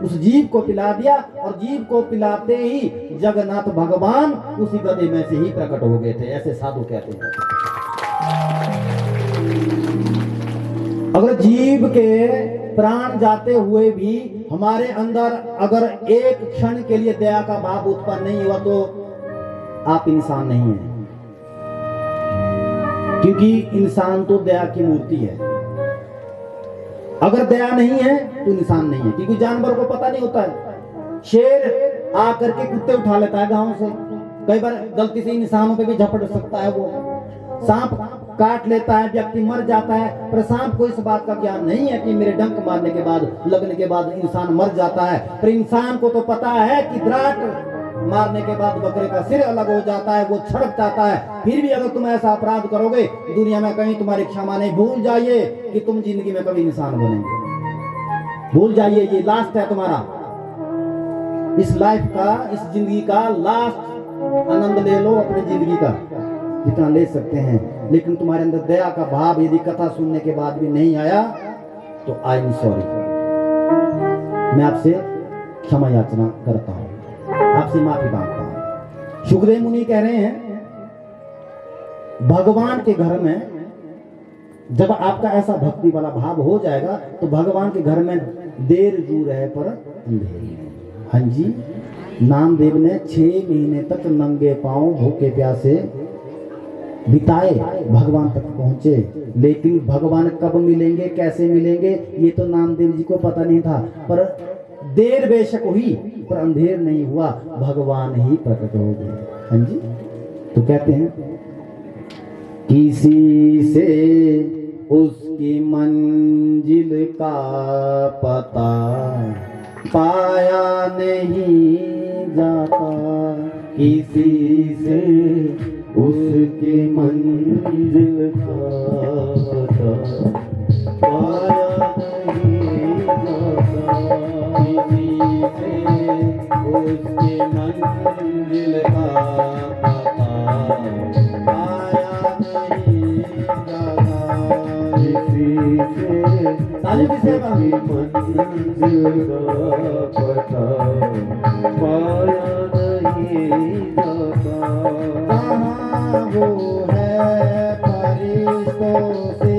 उस जीव को पिला दिया। और जीव को पिलाते ही जगन्नाथ भगवान उसी गधे में से ही प्रकट हो गए थे, ऐसे साधु कहते हैं। अगर जीव के प्राण जाते हुए भी हमारे अंदर अगर एक क्षण के लिए दया का भाव उत्पन्न नहीं हुआ तो आप इंसान नहीं हैं, क्योंकि इंसान तो दया की मूर्ति है। अगर दया नहीं है तो इंसान नहीं है, क्योंकि जानवर को पता नहीं होता है। शेर आकर के कुत्ते उठा लेता है गांव से, कई बार गलती से इंसानों पे भी झपट सकता है। वो सांप काट लेता है, व्यक्ति मर जाता है, पर सांप को इस बात का ज्ञान नहीं है कि मेरे डंक मारने के बाद, लगने के बाद इंसान मर जाता है। पर इंसान को तो पता है कि द्राट मारने के बाद बकरे का सिर अलग हो जाता है, वो छड़क जाता है। फिर भी अगर तुम ऐसा अपराध करोगे दुनिया में कहीं तुम्हारी क्षमा नहीं। भूल जाइए कि तुम जिंदगी में कभी इंसान बनेंगे, भूल जाइए, ये लास्ट है तुम्हारा, इस लाइफ का, इस जिंदगी का लास्ट आनंद ले लो अपनी जिंदगी का जितना ले सकते हैं। लेकिन तुम्हारे अंदर दया का भाव यदि कथा सुनने के बाद भी नहीं आया तो आई एम सॉरी, मैं आपसे क्षमा याचना करता हूं, आपसे माफी मांगता हूं। सुखदेव मुनि कह रहे हैं भगवान के घर में जब आपका ऐसा भक्ति वाला भाव हो जाएगा तो भगवान के घर में देर जरूर है पर अंधेर। हाँ जी, नामदेव ने 6 महीने तक नंगे पांव भूखे प्यासे बिताए, भगवान तक पहुंचे। लेकिन भगवान कब मिलेंगे, कैसे मिलेंगे, ये तो नामदेव जी को पता नहीं था। पर देर बेशक हुई पर अंधेर नहीं हुआ, भगवान ही प्रकट हो गए। हाँ जी, तो कहते हैं किसी से उसकी मंजिल का पता पाया नहीं जाता, किसी से उसकी मंजिल का पता पाया नहीं जाता, किसी से उसकी मंजिल का पता पाया नहीं जाता, किसी से उसकी मंजिल का पता पाया नहीं जाता। कहाँ वो है फरिश्तों से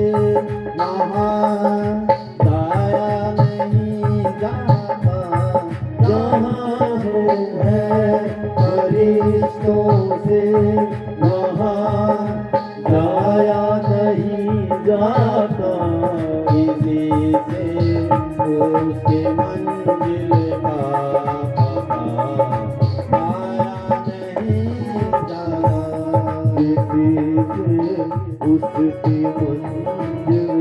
वहाँ जाया नहीं जाता, जहाँ वो है फरिश्तों से वहाँ जाया नहीं जाता, किसी से उसके मंजिल का उसकी मंजिल